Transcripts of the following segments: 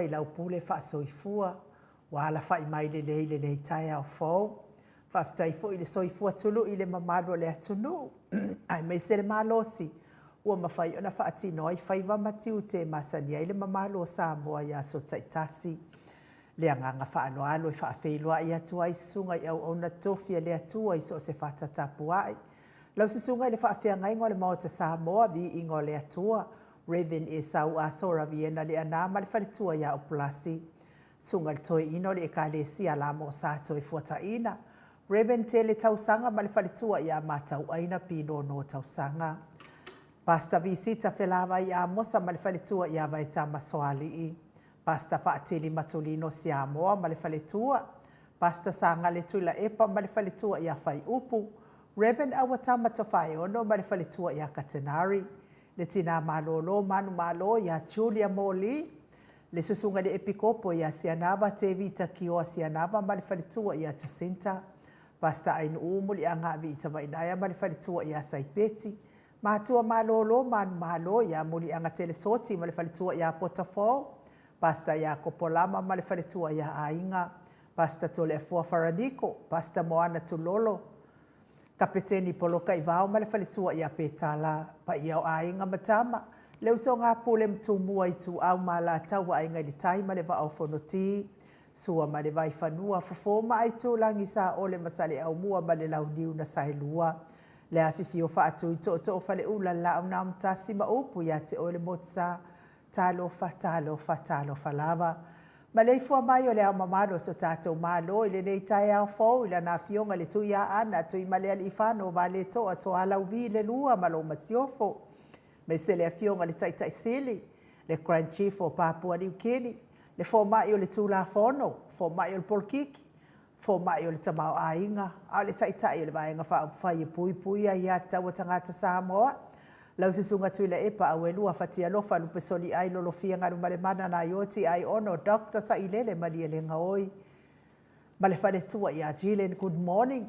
i lau pule whaasoifua. Wala whai mai le nei tai au fau. Whaftai fo i le soifua tulu i le mamaro le atunu. Ai mai se le malosi. Ua mawhai ona whaatino ai whaiva matiu te masania i le mamaro Samoa ia so taitasi. Le anganga whaanoalo i whaafeilua i atua i sunga i au ona tofia le atua i so se whaatatapuai. Lau se sunga i le whaafeanga ingo le maota Samoa vi ingo le atua. Raven e sau a sora viena le anama le whalitua ia o plasi. Sunga le toi ino le ekalesi ala mo sa toi fuata ina. Raven te le tausanga ma le whalitua ia matau aina pino no tausanga. Pasta visita felava ia mosa ma le whalitua ia vai tama soali i. Pasta whaateli matulino Samoa ma le whalitua. Pasta sanga le tuila epa ma le whalitua ia whai upu. Raven awa tama tawhai ono ma le whalitua ia katenari. Le tina malolo manu malo ia Julia Moli. Le susunga de epikopo ia Sianava te vita kioa Sianava ma le whalitua ia Jacinta. Pasta ainu umu li anga vi isa vainaya ma le whalitua ia Saipeti. Matua malolo manu malo ia muli anga telesoti ma le whalitua ia Potafo. Pasta ia Kopolama ma le whalitua ia Ainga. Pasta tole efua Faraniko. Pasta Moana Tulolo. Kapeteni poloka i vau ma le whalitua ia Petala. Pa ia o Ainga matama. Leu so ngā pule mtumua i tu au ma la taua ainga li tai ma le va au fonoti. Sua ma le vai whanua fofoma ai tu langi sa ole masale au mua ma le lau niu na sailua. Le awhiwhi o whaatu i to o whale ula la au na mtasi ma upu ia te ole motsa. Talo fa lava. Maleifua mai o le au mamalo sa tātou malo i le nei tai au fau i la na fionga le tu ia ana tu i male ali whano va le toa so alau vi le lua malo masiofo. Me se le afionga le taitai sili, le Grand Chief o Papua New Guinea, le fōmai o le tūla whono, fōmai o le polkiki, fōmai o le tamau ainga, au le taitai o le vaenga whai pui a ia taua tangata Samoa. Lau se sunga tuila epa au e lua whatia lofa lupe soli ai lolo fia ngaru male mana na ioti ai ono Dr. Sailele mali e lenga oi. Male whare tua ia Jilen, good morning.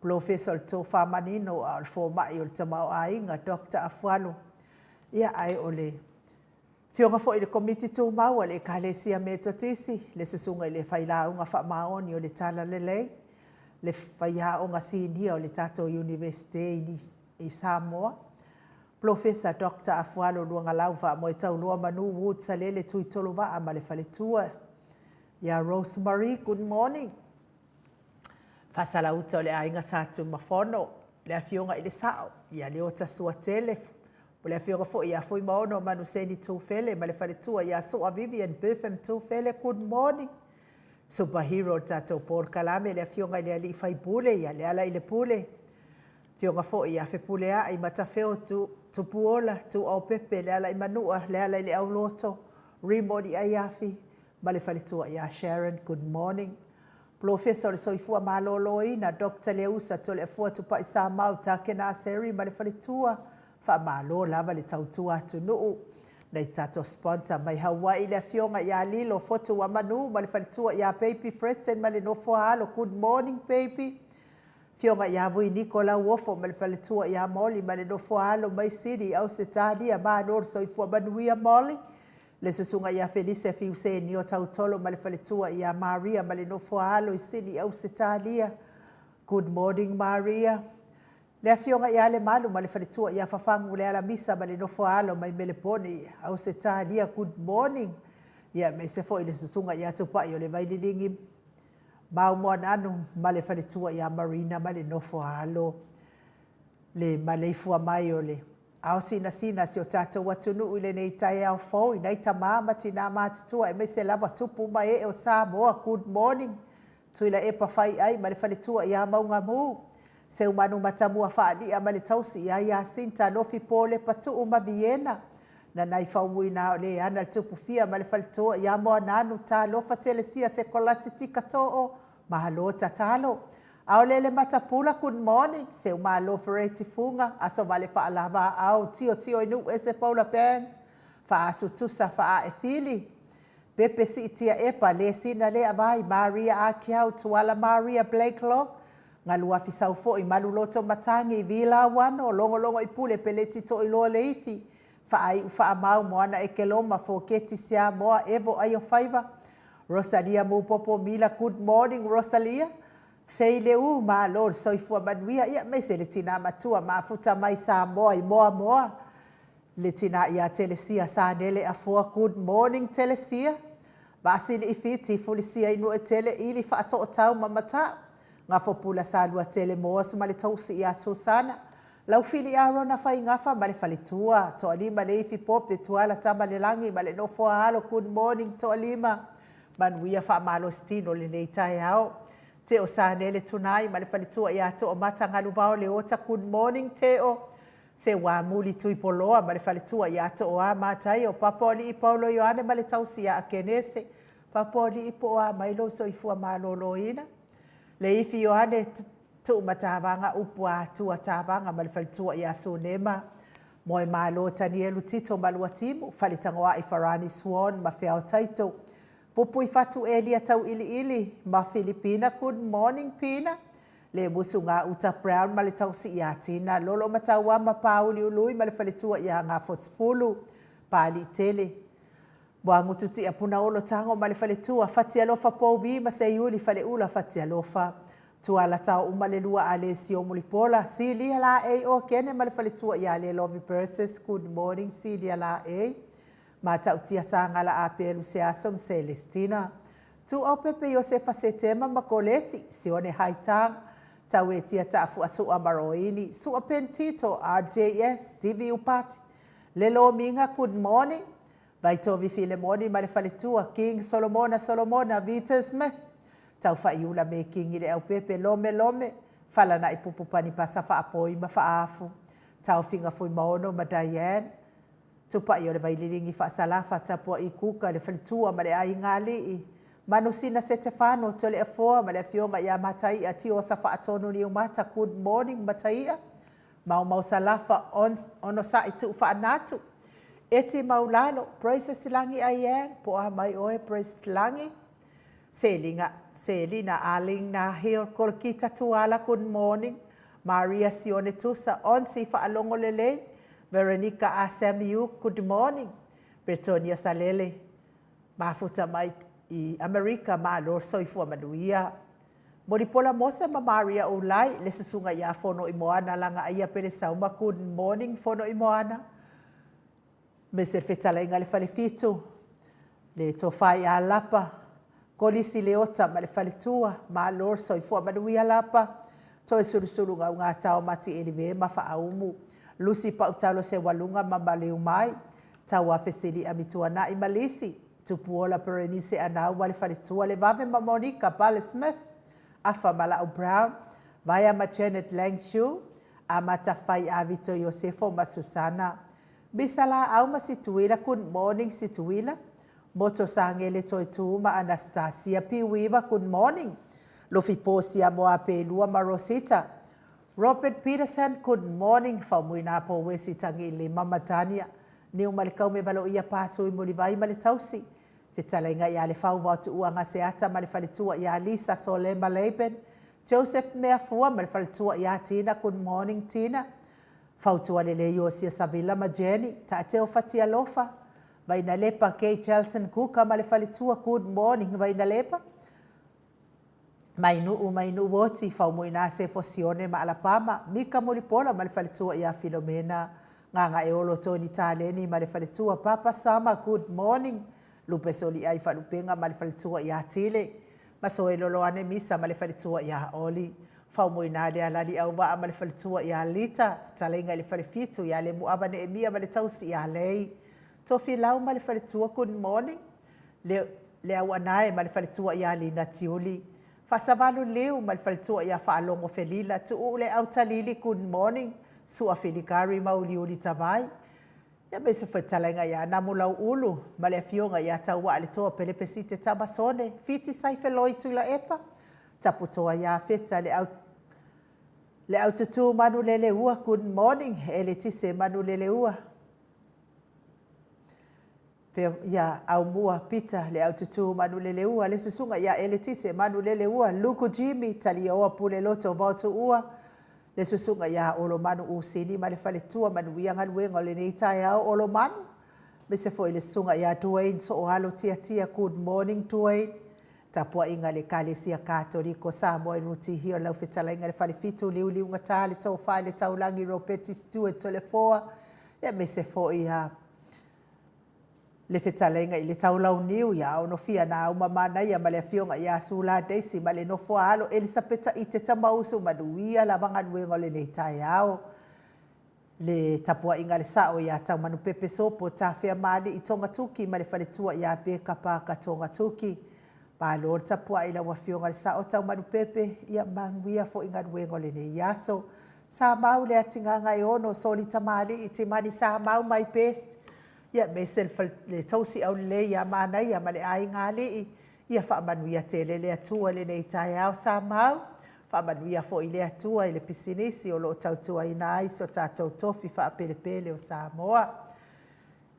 Professor to whamanino au le fōmai o le tamau ainga, Dr. Afualo. Ia ai ole. Fionga fo i le komiti tū maua le kālesia me totisi. Le sesunga i le whailaunga whaamaoni o le tala lelei. Le whaiaonga sinia o le Tato University i Samoa. Professor Dr. Afualo luanga lauwa mo i tau lua manu wood sa lele tui tolo waa ma le whaletua. Ia Rosemary, good morning. Whasala uta o le ainga sātu mawhono. Le afionga i le sao. Ia le ota sua telefu. Le afionga fo ia foi maono manu seni tūwhele ma le whaletua ia soa Vivian Biffin tūwhele, good morning. Superhero tatou Paul Kalame le afionga i le ali whai pule ia le ala i le pule. Fionga fo ia fe pule a i matawheo tu puola tu au pepe le ala i manua le ala i le au loto. Remodi ai afi ma le whaletua ia Sharon, good morning. Professor soifua malolo ina Dr. Leusa tole afua tupa i sa mau takena aseri ma le whaletua. Whamalo lava le tautua atu nuu. Nei tato sponsor mai Hawaii le fionga ia lilo foto wa manu ma le whalitua ia Baby Fretten ma le nofo halo. Good morning baby. Fionga ia vui Nicola Wofo ma le whalitua ia Molly ma le nofo halo mai siri au se talia ma nor soifua manuia Molly. Le susunga ia Felice Fiuse ni o tautolo ma le whalitua ia Maria ma le nofo halo i siri au se talia. Good morning Maria. Le afionga ia le malu ma le whalitua ia whawhangu le ala misa ma le nofo alo mai meleponi au se tālia good morning. Ia me se fo i le susunga ia tupai o le vaililingi mau moana anu ma le whalitua ia Marina ma le nofo alo. Le Maleifua mai o le au sina si o tātou watunu i le nei tai au fau i nei tamama tina mātitua e me se lava tupu mai e o Samoa good morning. Tuila e pawhai ai ma le whalitua ia maunga muu. Se umanu matamua whaali a male tausi ia ia sinta nofi pole patu uma Viena. Na nai whaumui na le ana tupu fia male whalitoa ia moa nanu ta lofa telesia se kolati tika to'o mahalo tatalo. Ao lele matapula good morning. Se umalo fereti funga aso male whaalava au tio inu ese Paula Banks. Whaasu tusa whaa e fili. Pepe si itia epa le sina le avai Maria Akiau tuala Maria Blakelock. Ngalua fisau fo i malu loto matangi i vila wano longo i pule peleti to i loa leifi. Whaai whaamau moana e ke loma fo keti Samoa evo ai o whaiva. Rosalia Mupopo Mila, good morning Rosalia. Fei leu ma lor soifua manuia ia me se le tina matua ma futa mai Samoa I moa moa. Le tina ia telesia sa nele a fua good morning telesia. Basili I fiti fulisia inu e tele ili fa so tau mamata. Nga fopula sa lua tele moa se male tausi ia Susana. Lau fili aro na fai ngafa male falitua. To alima le ifi pope tuala tama le langi male no fua halo good morning to alima. Manuia fa malo stino le nei tai hao. Te o sa nele tunai male falitua ia to o mata ngaluvao le ota good morning te o. Se wa muli tui poloa male falitua ia to o a matai o papoli I Paulo Ioane male tausi a kenese. Papoli I po a mailo so ifua malo loina. Le ifi Ioane tu matavanga upua tu atavanga male falitua ia so nema. Moe malo tanielu tito malua timu. Falitangoa I Farani Swan ma feao taito. Pupui fatu elia tau ili ma Filipina, good morning Pina. Le musu ngā uta brown ma le tau si ia tina. Lolo mataua ma pauli ului ma le falitua ia ngā fosfulu. Pali tele. Boa ngututi a puna olo tango ma le falitua. Fati alofa pouvi ma se iuli fale ula fati alofa. Tua la tau umale lua ale si o mulipola. Si lia la e o kene ma le falitua ia le Lovie Burtis. Good morning si lia la e. Ma tautia sa ngala a pelu se asom Celestina. Tu au pepe Josefa Setema makoleti, sione haitang, tau e tia tafu asu amaroini, su a pentito, RJS, TV upati. Lelo minga, good morning. Vaitovi Filemoni, malefalitua, King Solomona, Vita Smith. Tau faiula me king ile au pepe lome, fala na ipupupani pasa fa apoi ma fa afu. Tau finga fui maono ma Diane. Tupa I o le vailiringi whaasalafa tapua I kuka le whalitua ma le ai ngali. Manu sina Setefano to le afoa ma le fionga ia matai a tio sa whaatonu ni umata good morning mataia. Mau salafa ono sa I tu whaanatu. Eti maulalo praise silangi aiang po a mai oe praise silangi. Selina aling na heo kolkita tuala good morning. Maria Sione Tusa on si whaalongo lelei. Veronica Asamiu, good morning. Bertonia Salele, mafuta mai I Amerika ma lor soifua manuia. Moripola mosa ma Maria Ulai, le susunga ia fono I moana langa ia pere sauma, good morning fono I moana. Meser fetala inga le falefitu, le tofai a lapa, kolisi leota ma le faletua, ma lor soifua manuia lapa, toi surusuru ngā tau mati elive ma faaumu. Lucy pautalo se walunga mamaleu mai. Tawa fesili amituana I malisi. Tupuola perenise anau wale faritua le vave ma Monica Bale Smith. Afa mala o Brown. Vaya ma Janet Langshu. Amata fai avito Yosefo ma Susana. Bisala au ma situila good morning situila. Moto sangele toi tuuma Anastasia Piwiva good morning. Lofi posia moa pelua ma Rosita. Robert Peterson, good morning. Faumuina po wesi tangi lima matania. Ni umalikau me valo ia paso I molivai male tausi. Fitala inga ia le fau watu uanga seata male falitua ia Lisa Solema Leben. Joseph Meafua male falitua ia Tina, good morning Tina. Fautua lele Yosia Savila ma Jenny. Tateo fatia lofa. Vaina lepa Kay Chelson Kuka male falitua, good morning. Vaina lepa. Mainu woti faumuina se fosione ma alapama. Mika mulipola ma le falitua ia Filomena. Nganga eolo toni taleni ma le falitua Papa Sama, good morning. Lupe soli ai falupenga ma le falitua ia Tile. Masoe loloane misa ma le falitua ia Oli. Faumuina de alali au waa ma le falitua ia Lita. Talenga le falifitu ia le muaba ne emia ma le tausi ia Lei. Tofi lau ma le falitua good morning. Le au anae ma le falitua ia Lina Tiuli. Fasavalu leu ma le falitua ia whaalongo felila. Tu ule au talili good morning. Sua filikari mauliuli tawai. Ia me se whaitalenga ia namulau ulu. Ma le fionga ia taua le toa pelepesite tamasone. Fiti saife loi tula epa. Taputoa ia feta le au tutu manu lele ua good morning. Ele tise manu lele ua. Ya au mua pita le au tutu manu lele ua. Le sesunga ia ele tise manu lele ua. Luku Jimmy tali oa pule loto vautu ua. le susunga ia o lo manu usini ma le faletua manuia galuega o lenei taeao o lo manu. Me se foi le susunga ia Dwayne so o halo tia good morning Dwayne. Tapuaʻiga le kalesia katoliko Samoa i rutihi o lau fetalaiga le falefitu liuliuga tā le taufae le taulagi Robert Stewart o le foa. Ia me se foi ia le fetalaiga i le taulauniu ia aonofia na auma manaia ma le afioga iā Sula Daisy ma le nofo alo Elisabeta i te tamausu manuia lavagaluega o lenei taeao. Le tapuaʻiga le saʻo iā taumanu pepe sopo tafea mali i togatuki ma le faletua iā Bekapaka togatuki. Palo le tapuaʻi lau afioga le saʻo taumanu pepe ia manuia foʻi galuega o lenei aso. Sa mau le atigaga e ono soli tamali i te mani sa mau mai pest. Ia me se le tausi au lelei ia manaia ma le aiga alii ia faamanuia telele atua lenei taeao sa mau. Faamanuia foʻi le atua i le pisinisi o loo tautuaina ai so tatou tofi faapelepele o Samoa.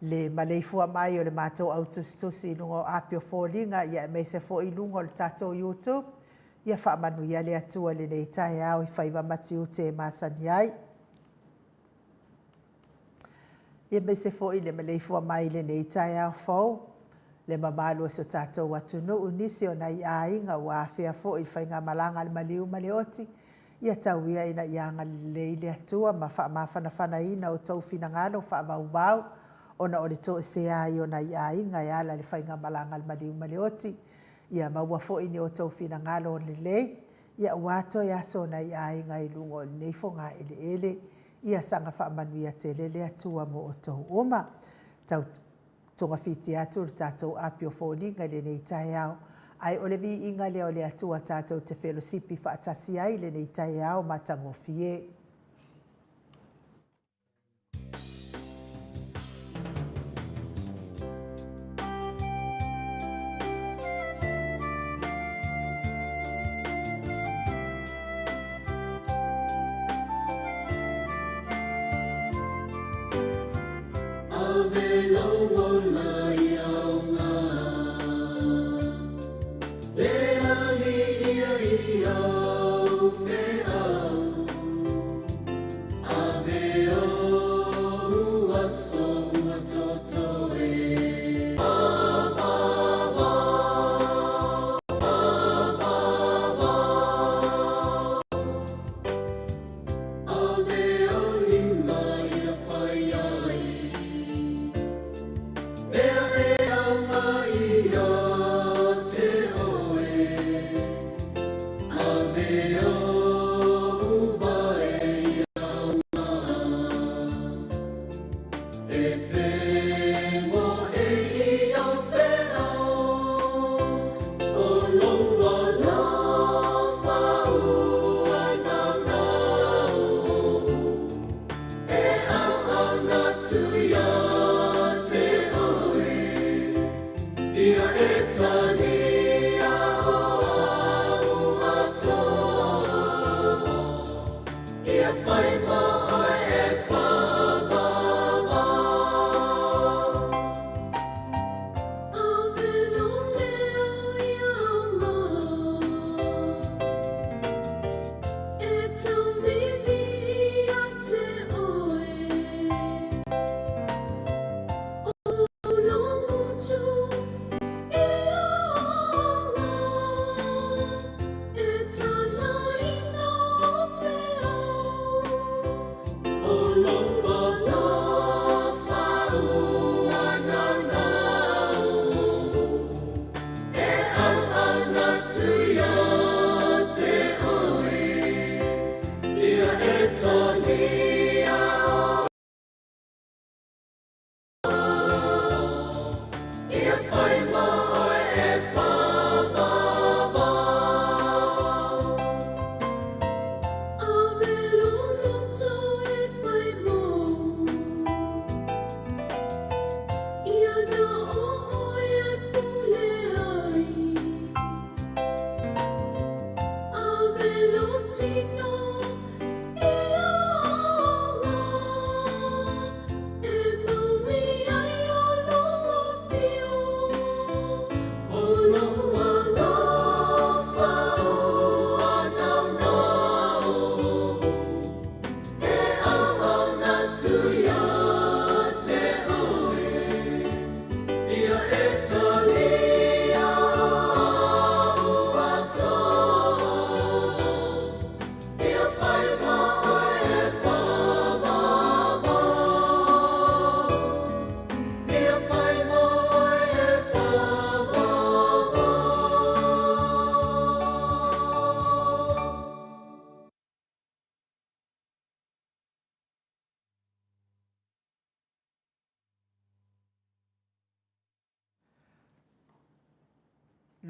Le Maleifua mai o le matou autusitusi i luga o apio foliga ia me se foʻi luga o le tatou YouTube. Ia faamanuia le atua lenei taeao i faiva matiu te masani ai. Ia me se foʻi le Maleifua mai lenei taeao fou. Le mamalu so tatou atunuu nisi ona i aiga ua afea foʻi i faiga malaga le maliu ma le oti. Ia tauia ina i aga lelei le atua ma faamafanafanaina o taufinagalo faavauvau. Ona o le toʻesea ai ona i aiga e ala le faiga malaga le maliu ma le oti. Ia maua foʻi ni o taufinagalo o lelei. Ia ua atoe aso ona i aiga i luga o lenei foga eleele. Ia saga faamanuia telele atua mo o tou uma. Togafiti atu le tatou apio foliga i lenei taeao. Ai o le viiga lea o le atua tatou te felosipi faatasi ai lenei taeao ma tagofie.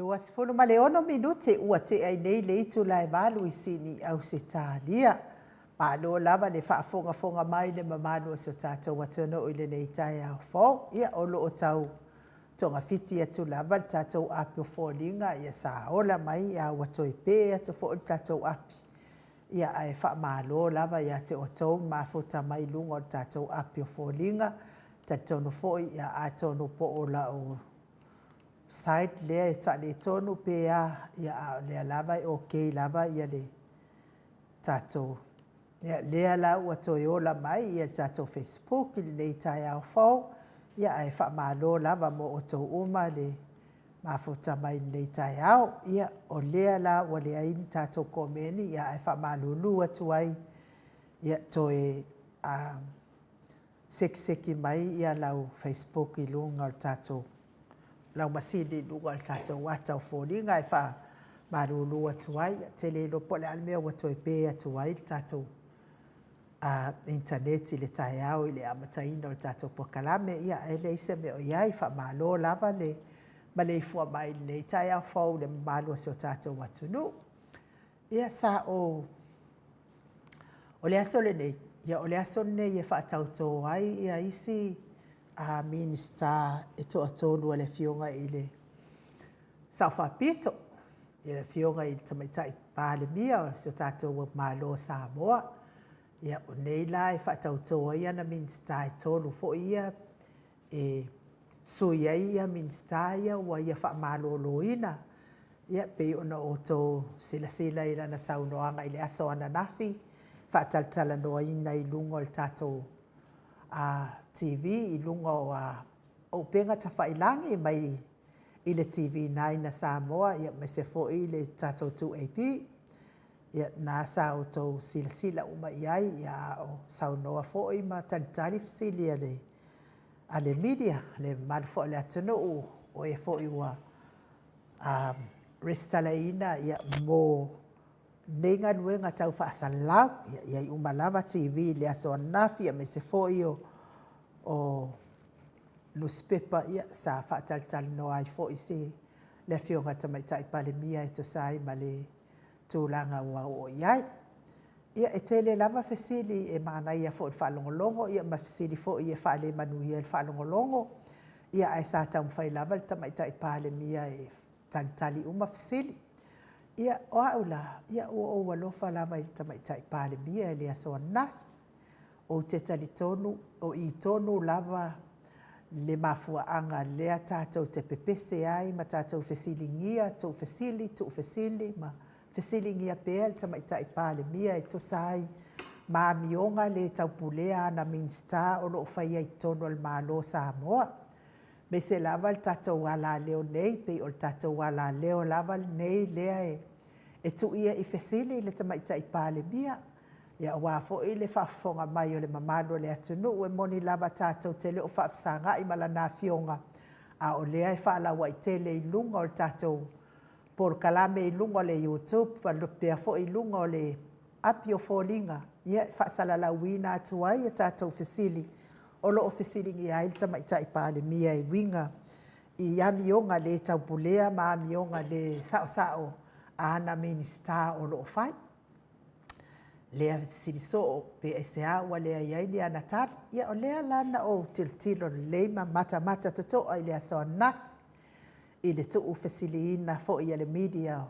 Luasfulu ma le ono minute ua te ai nei le itu lai valu I sini au se tālia. Ma lo lava le whaafonga mai le mamanu o se tātou atano I le nei tai au fō. Ia olo o tau tonga fiti atu lava le tātou api o fōlinga. Ia sa ola mai ia wato I pē atu fō le tātou api. Ia ai wha malo lava ia te o tau mafota mai lunga o le tātou api o fōlinga. Tatono fō ia atono po o la o side lea e ta le tonu pe ia lea lava e okay lava ia le tato ia lea la ua toi ola mai ia tato Facebook I le tai au fau ia ai wha malo lava mo o tau uma le mafuta mai le tai au ia o lea la ua lea in tato komeni ia ai wha malulu atu ai ia toi seki mai ia lau Facebook I lunga o tato lau masini lunga le tātou wata o fōlinga e wha marulu atu ai. Te le lopo le almea wato e pē atu ai le tātou interneti le tai au I le amataina o le tātou pokalame. Ia e le isa me o iai wha malo lava le Maleifua mai le tai au fau le malo se o tātou watunu. Ia sa o le aso le nei. Ia o le aso le nei e wha tautou ai ia isi minister e to atolu le fionga I le Saufapito I le fionga I le tamaitai palemia o se tātou malo Samoa ia o nei la e whatautoa ia na minister e tolu fo ia e sui ia minister ia ua ia whaamalo ina ia pe ona o tō sila ina na saunoanga I le aso ananafi whaataltala noa ina I lungo le tātou TV I lunga o penga ta whailangi mai I le TV9 na Samoa ia me se fo I le tātou 2AP ia nā sa o tau sila uma iai ia o saunoa fo I ma talitari fsili ale media le malfo le atano o e fo I wa restala ina ia mo nenga nuenga tau whaasalau ia I umalava TV le aso anafi ia me se fo I o newspaper ia sa whaataltali no ai fo I se le fionga tamaitai palemia e to sai ma le tūlanga ua o iai. Ia e tele lava fesili e mana ia fo I whaalongolongo ia ma fesili fo I e whaale manuia e whaalongolongo ia ai sa tamu whai lava le tamaitai palemia e talitali uma fesili. Ia o aula ia o walofa lava I tamaitai palemia e le aso anafi o te talitonu o I tonu lava le mafuaanga lea tātou te pepese ai ma tātou fesilingia tu fesili ma fesilingia pēa le tamaitai palemia e tosai ma mionga le taupulea na minsta o loo whaia I tonu al malo Samoa. Me se lava le tātou wala leo nei pe o le tātou wala leo lava nei lea e tu ia I fesili le tamaitai palemia. Ia wafo I le whaafonga mai o le mamano le atunu e moni lava tātou te leo whaafsanga I malana fionga a o lea e whaalawa I tele I lunga o le tātou por kalame I lunga o le YouTube whalupea fo I lunga o le api o fōlinga ia whaasalala wina atu ai e tātou fesili o lo o fesili ngi ai tamaitai palemia I winga I amionga le taupulea ma amionga le sao ana minister o lo o whai. Lea siliso pe esea ua lea iai lea natari. Ia o lea lana o tiltilo leima mata toto ai lea soa nafi. I le tuu fesili ina fo I le media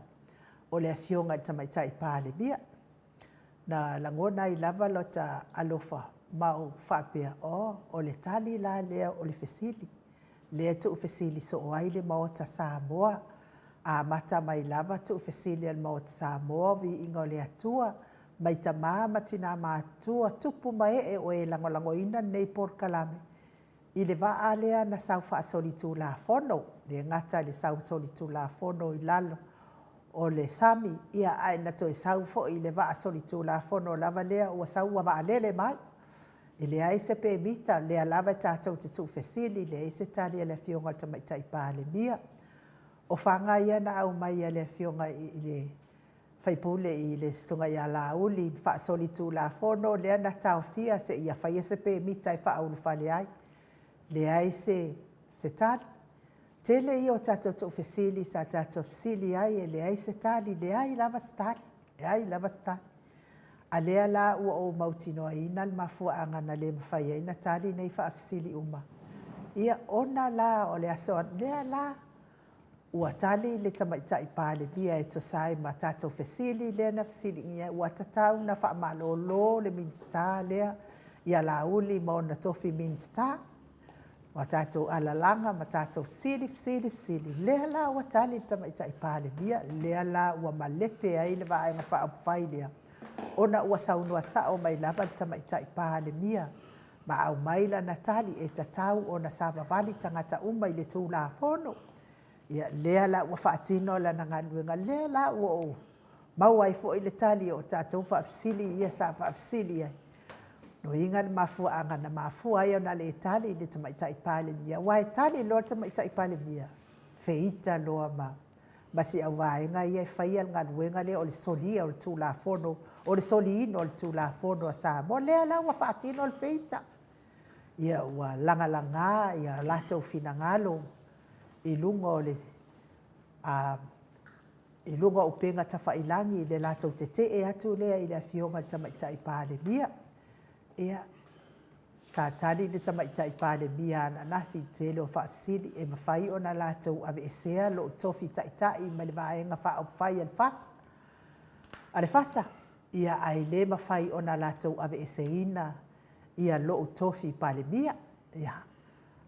o lea fionga I tamaitai palemia. Na langona I lava lota alofa mau whapea o le tali la lea o le fesili. Lea tuu fesili so o ai le maota Samoa. A mata mai lava tuu fesili al maota Samoa vi inga o le atua. Mai ta matina mātua tupu mai o e langolango ina nei por kalame. I le waa lea na sau whaasoli tū la fono. Le ngata le sau soli tū la fono I lalo. O le sami ia ai na to e sau fo I le waa soli tū la fono lava lea ua sau wa waa lele mai. I le ai se pe mita lea lava tātou te tū fesili le ai se tali le fionga tamaitai palemia. O whanga ia na au mai le fionga I le Faipule I le sunga ia la uli whaasoli tū la fono lea na tau fia se ia whaia se pe mita I whaaulu whale ai. Le ai se tali. Tele i o tatou to fesili sa tatou fesili ai e leai se tali, leai lava se tali, leai lava se tali. A lea la ua o mautinoa ina le mafuaaga na le mafai ai na tali nei faafesili uma. Ia ona la o le aso lea la ua tali le tamaitaʻi palemia e tosai ma tatou fesili lea na fesiligia ua tatau na faamalōlō le minista lea ia lauli ma ona tofi minista ma tatou alalaga ma tatou fesili lea la ua tali le tamaitaʻi palemia lea la ua malepe ai le vaega faaupufai lea ona ua saunua saʻo mai lava le tamaitaʻi palemia ma au mai lana tali e tatau ona sa vavali tagata uma i le tulafono ia lea la ua faatino lana galuega lea la ua o mau ai foʻi le tali o tatou faafesili ia sa faafesili ai noiga le mafuaaga na mafua ai ona le tali le tamaitaʻi palemia ua e tali loa le tamaitaʻi palemia feita loa ma si au vaega ia e faia le galuega lea o le solia o le tulafono o le soliina o le tulafono a Samoa lea la ua faatino le feita ia ua lagalagā ia latou finagalo i luga o le i luga o pega tafailagi i le latou tetee atu lea i le afioga le tamaitaʻi palemia ia sa tali le tamaitaʻi palemia ananafi tele o faafesili e mafai ona latou aveesea loo tofi taʻitaʻi ma le vaega faaupufai a le fasa ia ai lē mafai ona latou aveeseina ia loo tofi palemia ia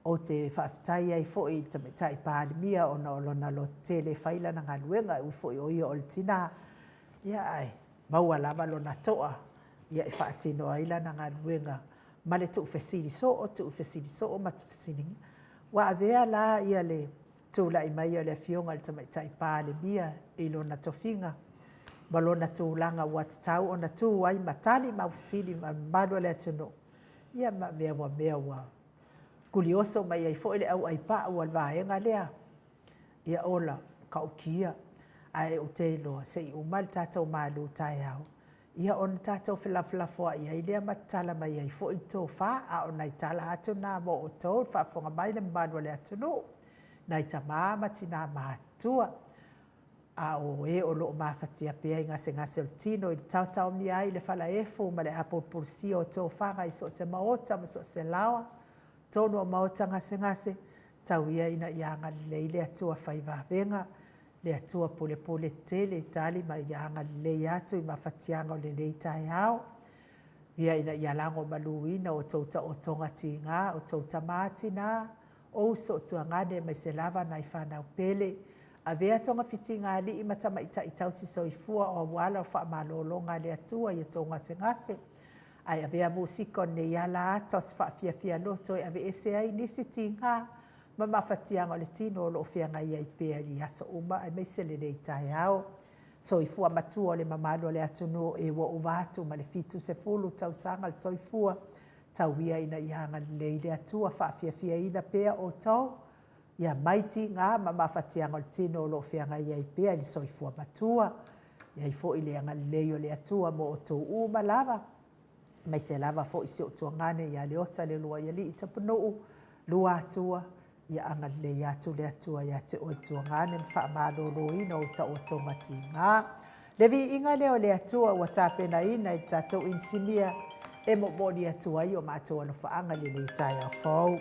o te whaafetai ai foʻi i tamaitaʻi palemia ona o lona lo tele fai lana galuega ua foʻi o ia o le tinā ia ai maua lava lona toʻa ia e faatino ai lana galuega ma le tuʻufesili soo ma tafesiliga ua avea la ia le tulaʻi mai o le afioga le tamaitaʻi palemia i lona tofiga ma lona tulaga ua tatau ona tu ai ma tali maufesili ma mamalu a le atunuu ia ma mea ua mea ua kulioso mai ai foʻi le auaipaʻu a le vaega lea ia ola kaukia ae o te iloa seʻi uma le tatou malu taeao ia ona tatou felafolafo ai ai lea ma tatala mai ai foʻi tofā a ona i tala atu na mo outou le faafoga mai le mamalu a le atunuu na i tamā ma tinā matua a o e o loo mafatia pea i gasegase o le tino i le taotaomia ai le falaefu ma le a pulipulisia o tofaga i so o se maota ma so o se laoa tonu o maota gasegase tauia ina ia agalelei le atua fai vavega le atua pulepule tele i tali ma ia agalelei atu i mafatiaga o lelei taeao ia ina ia lago maluina o tou taʻotoga tigā o tou tamā tinā ou so o tuagane mai se lava nai fanau pele avea toga fitigalii ma tamaitaʻi tausisoifua o auala o faamalōloga le atua ia tou gasegase ae avea musika o nei ala ata o se faafiafia loto e aveese ai nisi tigā ma mafatiaga o le tino o loo feagai ai pea i aso uma ai maise lelei taeao soifua matua o le mamalu o le atunuu e ua uva atu ma le fitusefulu tausaga le soifua tauia ina ia agalelei le atua faafiafiaina pea outou ia mai tigā ma mafatiaga o le tino o loo feagai ai pea i le soifua matua iai foʻi le agalelei o le atua mo outou uma lava mai se lava foʻi se o tuagane ia le ota le lua ia lii tapunuu lua atua ia agalelei atu le atua iā te oe tuagane ma faamalōlōina o taʻuatoga tigā le viiga lea o le atua ua tapenaina i tatou insinia e moʻomoli atu ai o matou alofaaga lelei taeaofou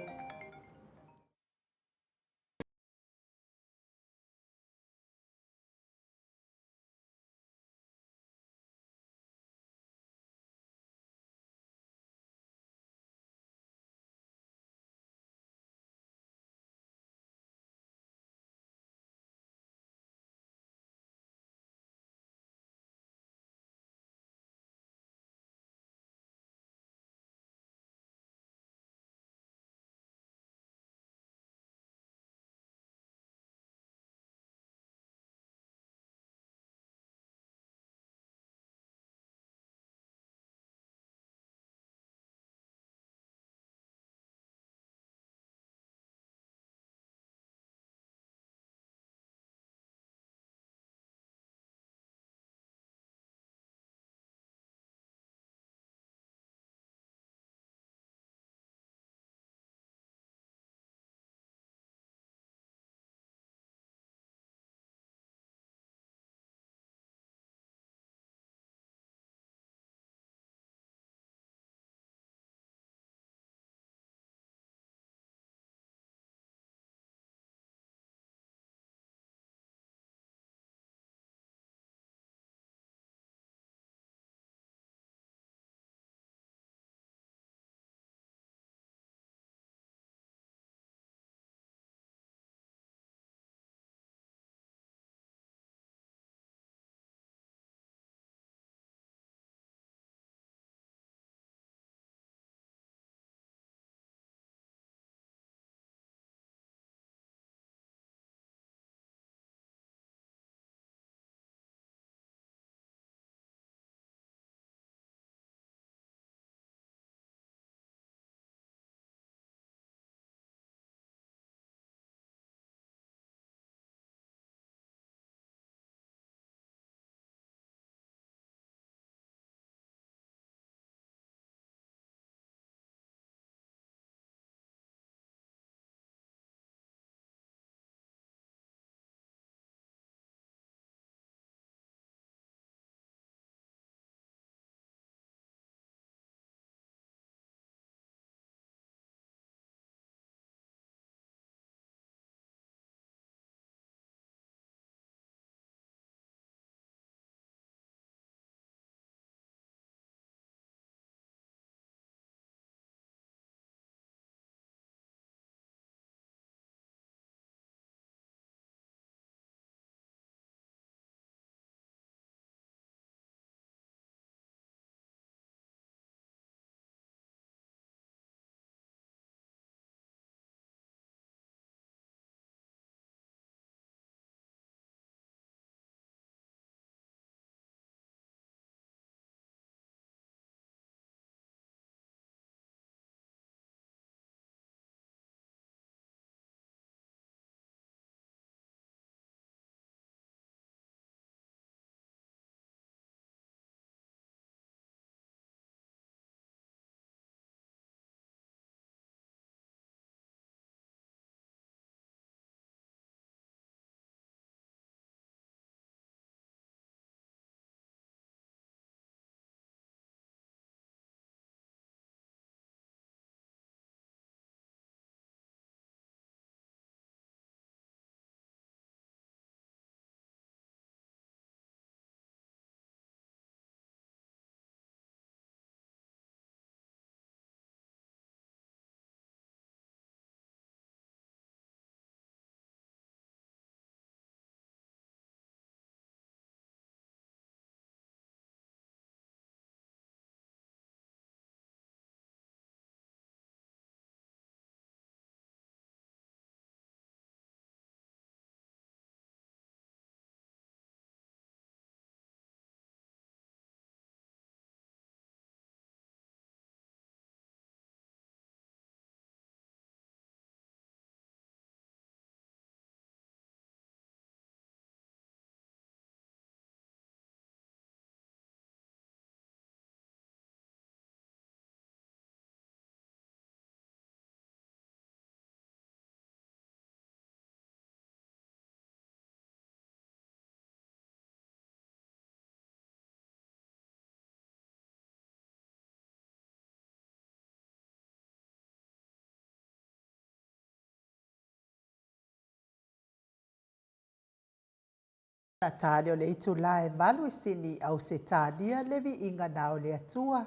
Na tāne o le itu lae malu sini au se tānia levi inga nao le atua.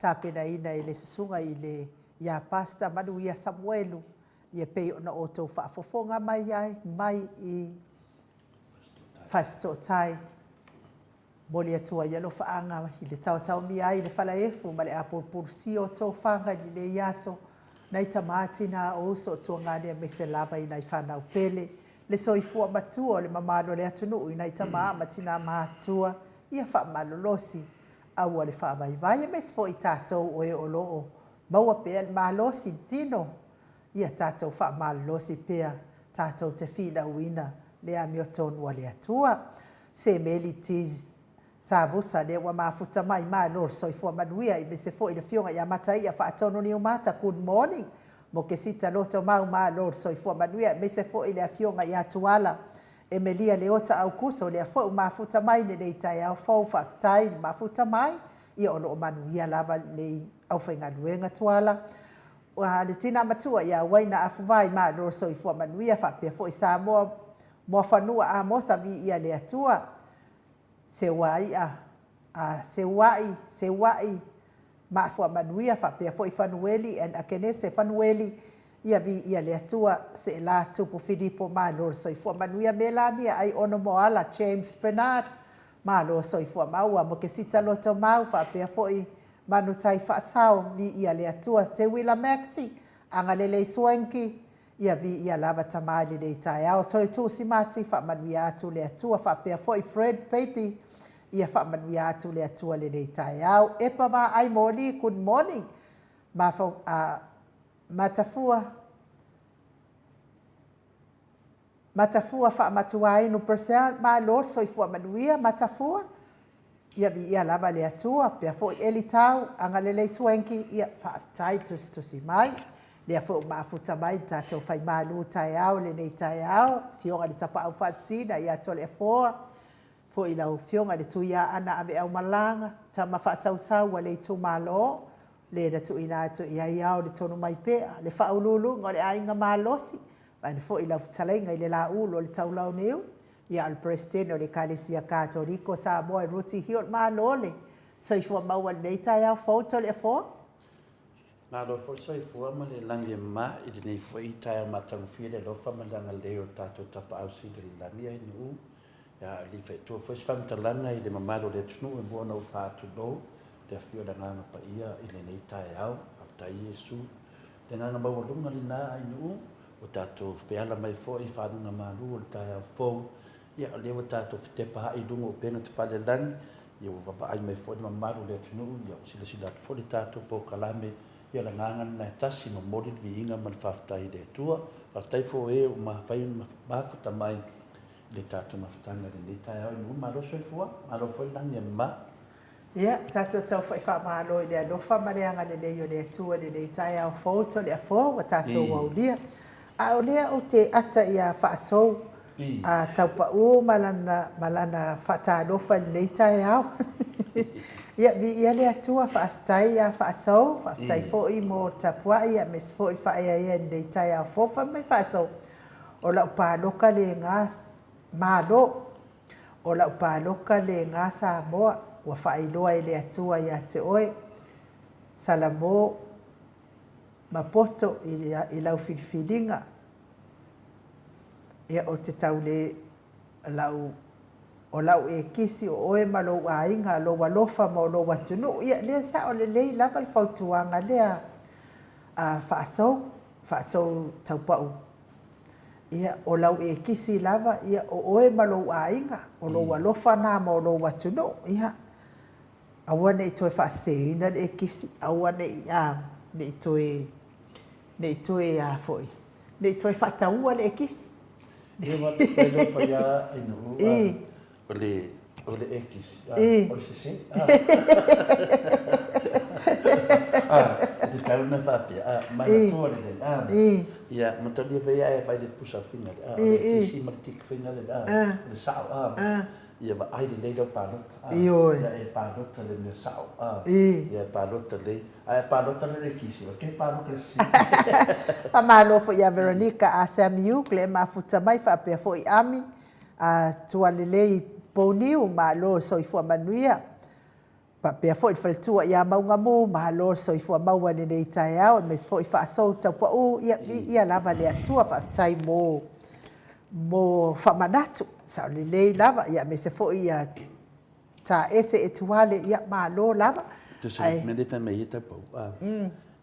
Tāpena ina i le susunga i le ia pasta manu ia Samuelu. Ia pei ona o tau whaafofonga mai ai, mai i fasto tai. Moli atua ia lo whaanga i le tau mi ai le whala efu ma le apurpursi o tau whanga i le iaso. Nei tamati na o so tua ngane me se lava i nei whanau pele. Le soifua matua o le mamalo le atunu i nei tamaa matina matua ia wha malolosi. Aua le wha vai vai me sfo i tātou o e o loo. Maua pea le malosi tino. Ia tātou wha malolosi pea tātou te whina uina le ami o tonu le atua. Se meli tiz sa vusa le wa mafuta mai malo soifua manuia i me se fo i le fionga ia matai ia wha atonu ni umata. Good morning. Mo ke sita loto mau malo soifua manuia me se fo i le fionga ia tuala. E melia le ota au kuso le fo mafuta mai ne nei tai au fo fa tai mafuta mai ia o lo manuia lava le au whainga luenga tuala. Wa le tina matua ia waina afu vai malo soifua manuia fa pe fo i Samoa mo fanua a mo savi ia le atua. Se wai ma so manuia fa pe foi fanueli en akenese fanueli ia vi ia le atua se la tupu Filipo malo so fo manuia melania ai ono moala James Bernard malo so fo maua mo ke sita loto mau fa pe foi manu tai fa sao vi ia le atua te wila maxi angalele swanki ia vi ia lava tamali le tai au toi tu simati fa manuia tu le atua fa pe foi Fred Baby ia wha manuia atu le atua le nei tai au. E pa wā ai moli, good morning. Matafua wha matua inu presel, ma lor soi fua manuia, matafua. Ia vi ia lava le atua, pia fo eli tau, anga le lei swenki, ia wha tai tusi mai. Lea fo maafuta mai, tātou whai malu tai au, le nei tai au, fionga ni tapa au whatsina, ia tole foa. Fo i lau fionga le tuia ana ame au malanga, ta mawha sau wa le tu malo, le na tu ina atu ia iau le tonu mai pea, le wha ululu ngore ainga malosi, ma fo i lau talenga i le la ulo le tau lau neu, ia al presidente o le Kalesia Katoliko Samoa e ruti hiot malole, so i fua maua nei tai au foto le fo? Malo fo so i fua ma le langi ma i le nei fo i tai au matangu fia le lofa ma langa leo tato tapa au si le langi ai ni u, ya li fe to fo fam talanga i le mamalo le tunu e mo no fa to do te fio da nga pa ia i le nei tai au afta Yesu te nga ba wo lunga li na ai nu o tato fe ala mai fo i fa nga malu o tai au fo ya le o tato te pa i dungo pe no te fa le lan ia o va ai mai fo i mamalo le tunu ia si le sila fo le tato po kalame ia la nga na tasi mo modi vi inga mal fa i de tua fa fo e o ma fai ma futa mai le tatu mafutanga le tai au nu malo so fua malo foi langi ma ia tatu tau fai fa malo le no fa mareanga le yo le tu le tai au foto le fo wa tatu wa ulia a ulia o te ata ia fa so a tau pa u malana fa ta no fa le tai au ia vi ia le tu fa tai ia fa so fa tai fo i mo tapua ia mes fo i fa ia le tai au fo fa me fa so o la pa loka le ngas malo o la paloka le ngā Samoa wa whailoa i le atua i te oe salamo mapoto i lau whiwhiringa ia o te tau le o lau e kisi o oe malo a inga lo walofa ma o lo watunu ia lea sa o le lei lava le whautuanga lea whaasou taupau ia o lau e kisi lava ia o oe malo a inga o lo walofa na ma o lo watunu ia aua nei toe whaaseina le e kisi aua nei toe a foi nei toe whataua le e kisi ia wate kai lofa ia inu o le e kisi o le sisi te kau na whapia mai na tōre le ia matali vea e pai de pusa finga le si martik finga le sao ia ba ai de ledo palot ia e palot le me sao ia palot le ai palot le kisi ke palot le si pa malo fo ia Veronica a Samuel le ma futa mai fa pe fo i ami a tua lelei poniu malo soifua manuia. Pa pea fo i faltua ia maunga mo malo soifua maua nei tai au mes fo i fa so ta pa o ia lava le atua fa tai mo fa manatu sa le lava ia mes fo ia ta ese etuale ia malo lava. Tu se me le fa me ita po.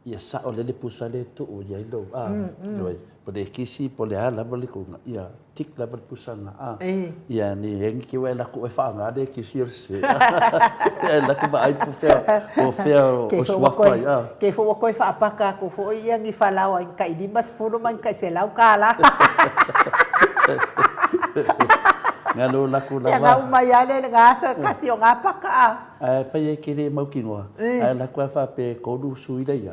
Ia sa o le pusa le tu o ia lo loi po le kisi po le ala po le ko ia tik la pusa na ia ni en ki wela ko fa nga de kisi se la ko ai po fe o swafa ia ke fo ko fa apaka ko fo ia ngi falau ai kai di mas fo man kai se lau kala ngalo la ko la ya ngau mai ale nga sa kasi o apaka fa ye ki le mau ki noa la ko fa pe ko du sui dai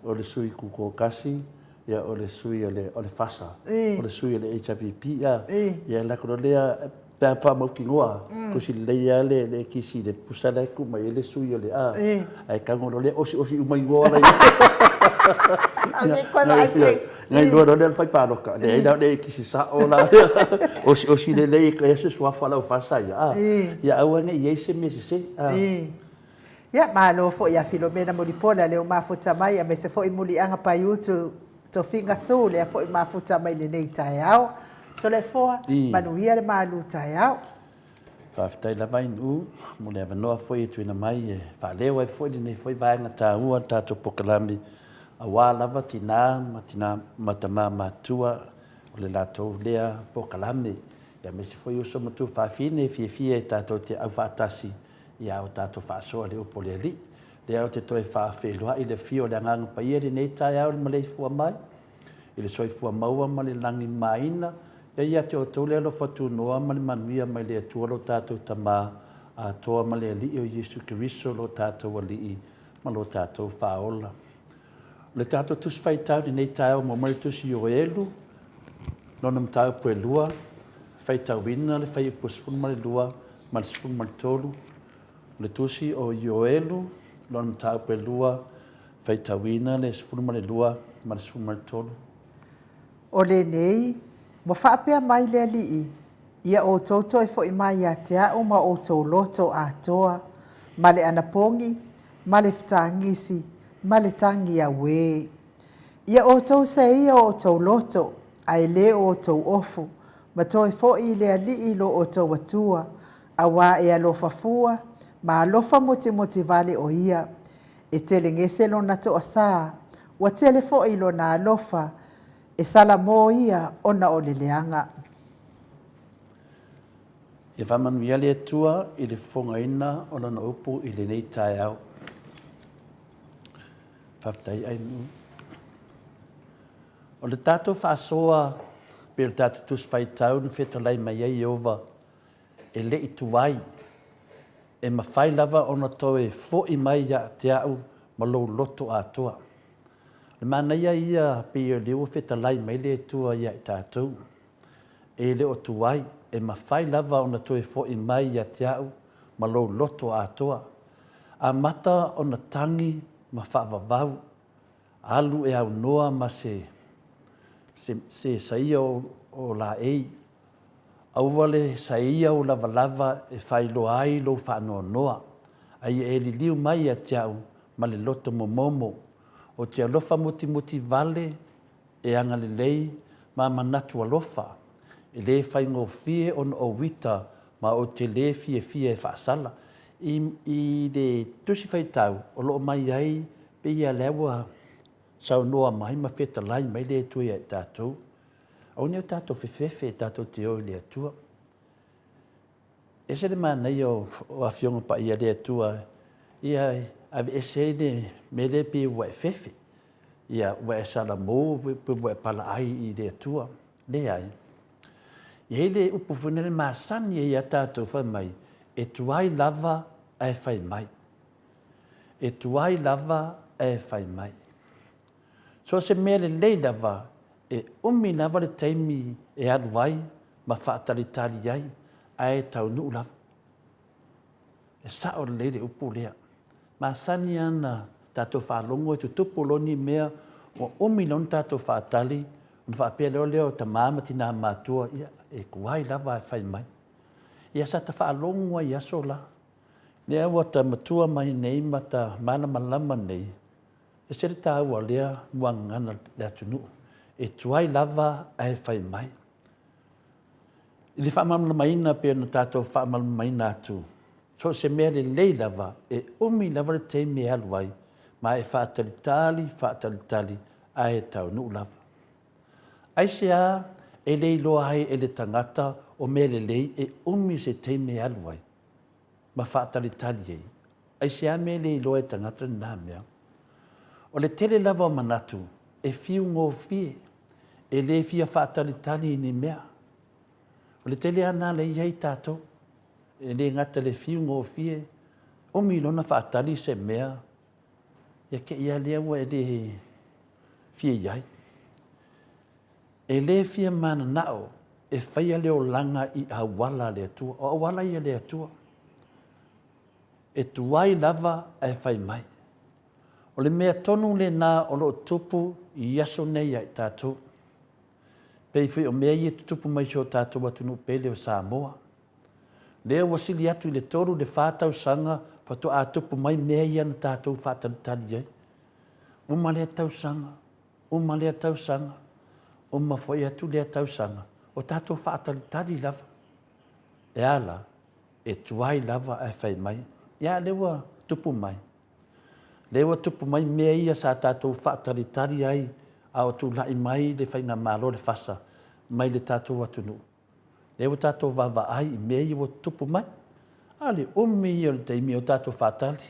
o le sui ku ko kasi ia o le sui o le fasa o le sui o le HPV ia la ko le pa pa mau ki noa ko si le ia le kisi le pusala ku mai le sui o le ai ka ngolo le o si mai ngora ngai do do fai pa lo ka le da le kisi sa o la o si le ka yesu swa fa la fasa ia au ngai yese me se ia malo fo ia Filomena Molipola le mafuta mai a me se fo i muli anga pa YouTube to finga so le fo i mafuta mai le nei tai au to le fo manuia le malu tai au fa ftai la vai nu mo le no fo i tuina mai fa le wai fo di nei fo vai nga ta ua ta to pokalami a wala vatina matama matua o le lato lea pokalami ya me se fo i so matu fa fine fi ta to te au fa tasi ia o tato fa so le o le li le o te toi fa fe lo i le fio le ngang pa ia nei tai au Maleifua mai i le soifua maua ma le langi maina ia te o tole lo fatu noa ma le manuia mai le atua lo tato tama a toa ma le li o Yesu Kiriso lo tato wa li ma lo tato fa ola le tato tus fai tau nei tai au mo mai tus i o elu no nam tau pue lua fai tau wina le fai puspun ma le lua ma le spun ma le tolu le tusi o Ioelu lon tau pe lua fai tawina le sfuma le lua ma le sfuma tolu o le nei mo fa pe mai le ali ia o toto e fo i mai atea o ma o to loto atoa ma le anapongi ma le ftangisi ma le tangi a we ia o to se ia o to loto ai le o to ofu ma to e fo i le ali lo o to watua awa e alo fafua ma alofa moti vale o ia e tele ngese lo na to asa wa tele fo i lo na alofa e sala mo ia ona o le leanga e va man via le tua i le fonga ina ona na upu i le nei tai au paptai ai nu o le tato fa soa per tato tus fai tau ni fetalai mai ai ova e le i tuai e mawhai lava ona toe fo i mai ia te au ma lo loto atoa. Le mana ia pia leo fetalai mai le tua ia i tātou. E le o tuai e mawhai lava ona toe fo i mai ia te au ma lo loto atoa. A mata ona tangi ma whaavavau. Alu e au noa ma se saia o la ei. Auwale saia o lava e whailo ai lo whaanoa noa. Ai e li liu mai a tiau ma le loto momomo. O te alofa muti vale e anga le lei ma manatu alofa. E le whaingo fie on o wita ma o te le fie e whaasala. I le tusi whaitau o loo mai ai pe ia lewa sau noa mai ma wheta lai mai le tuia i tātou. Au neo tātou whewhewhe tātou te oi le atua. E se le mana i o awhionga pa ia le atua. Ia ave e se le me le pe ua e whewhe. Ia ua e sala mō ua e pala ai i le atua. Le ai. Ia le upu whenere māsani e ia tātou whai mai. E tuai lava e whai mai. E tuai lava e whai mai. So se mea le lei lava e umi lava le taimi e aluai ma whaatalitali ai ai tau nuu lava. E sao le le upu lea. Ma sani ana tātou whaalongo e tu tupu loni mea o umi lon tātou whaatali un whaapea leo ta māmati nā mātua ia e kuai lava e whai mai. ia sa ta whaalongo ai aso la. Lea ua ta matua mai nei ma ta mana malama nei. E sere ta ua lea mua ngana lea tunu. E tuai lava ai whai mai. I le whaamalama maina pe na tātou whaamalama maina atu. So se mea le lei lava e umi lava le te mea aluai ma e whaatalitali ai tau nuu lava. Ai se a e lei loa ai e le tangata o mea le lei e umi se te mea aluai ma whaatalitali ei. Ai se a mea lei loa e tangata nā mea. O le tele lava o manatu e fiu ngō fie e le fia whaatalitali ni mea. O le tele ana le iei tātou e le ngata le fiu ngō fie o mi lona whaatali se mea ia ke ia lea ua e le fie iai. E le fia mana nao e whaia leo langa i awala le atua o awala ia le atua. E tuai lava e whai mai. O le mea tonu le nā o lo tupu i aso nei ai tātou. Pei whi o mea i tupu mai sio tātou atunu pele o Samoa. Lea wasili atu i le toru le whātau sanga whatu a tupu mai mea i ana tātou whātalitali ai. Uma lea tau sanga, uma lea tau sanga, uma foi atu lea tau sanga. O tātou whātalitali lava. E ala, e tuai lava e whai mai. Ia lewa tupu mai. Lewa tupu mai mea ia sa tātou whaatalitari ai a o tu lai mai le whainga malo le whasa mai le tātou atunu. Lewa tātou wawa ai i mea ia o tupu mai. Ale umi ia le teimi o tātou whaatali.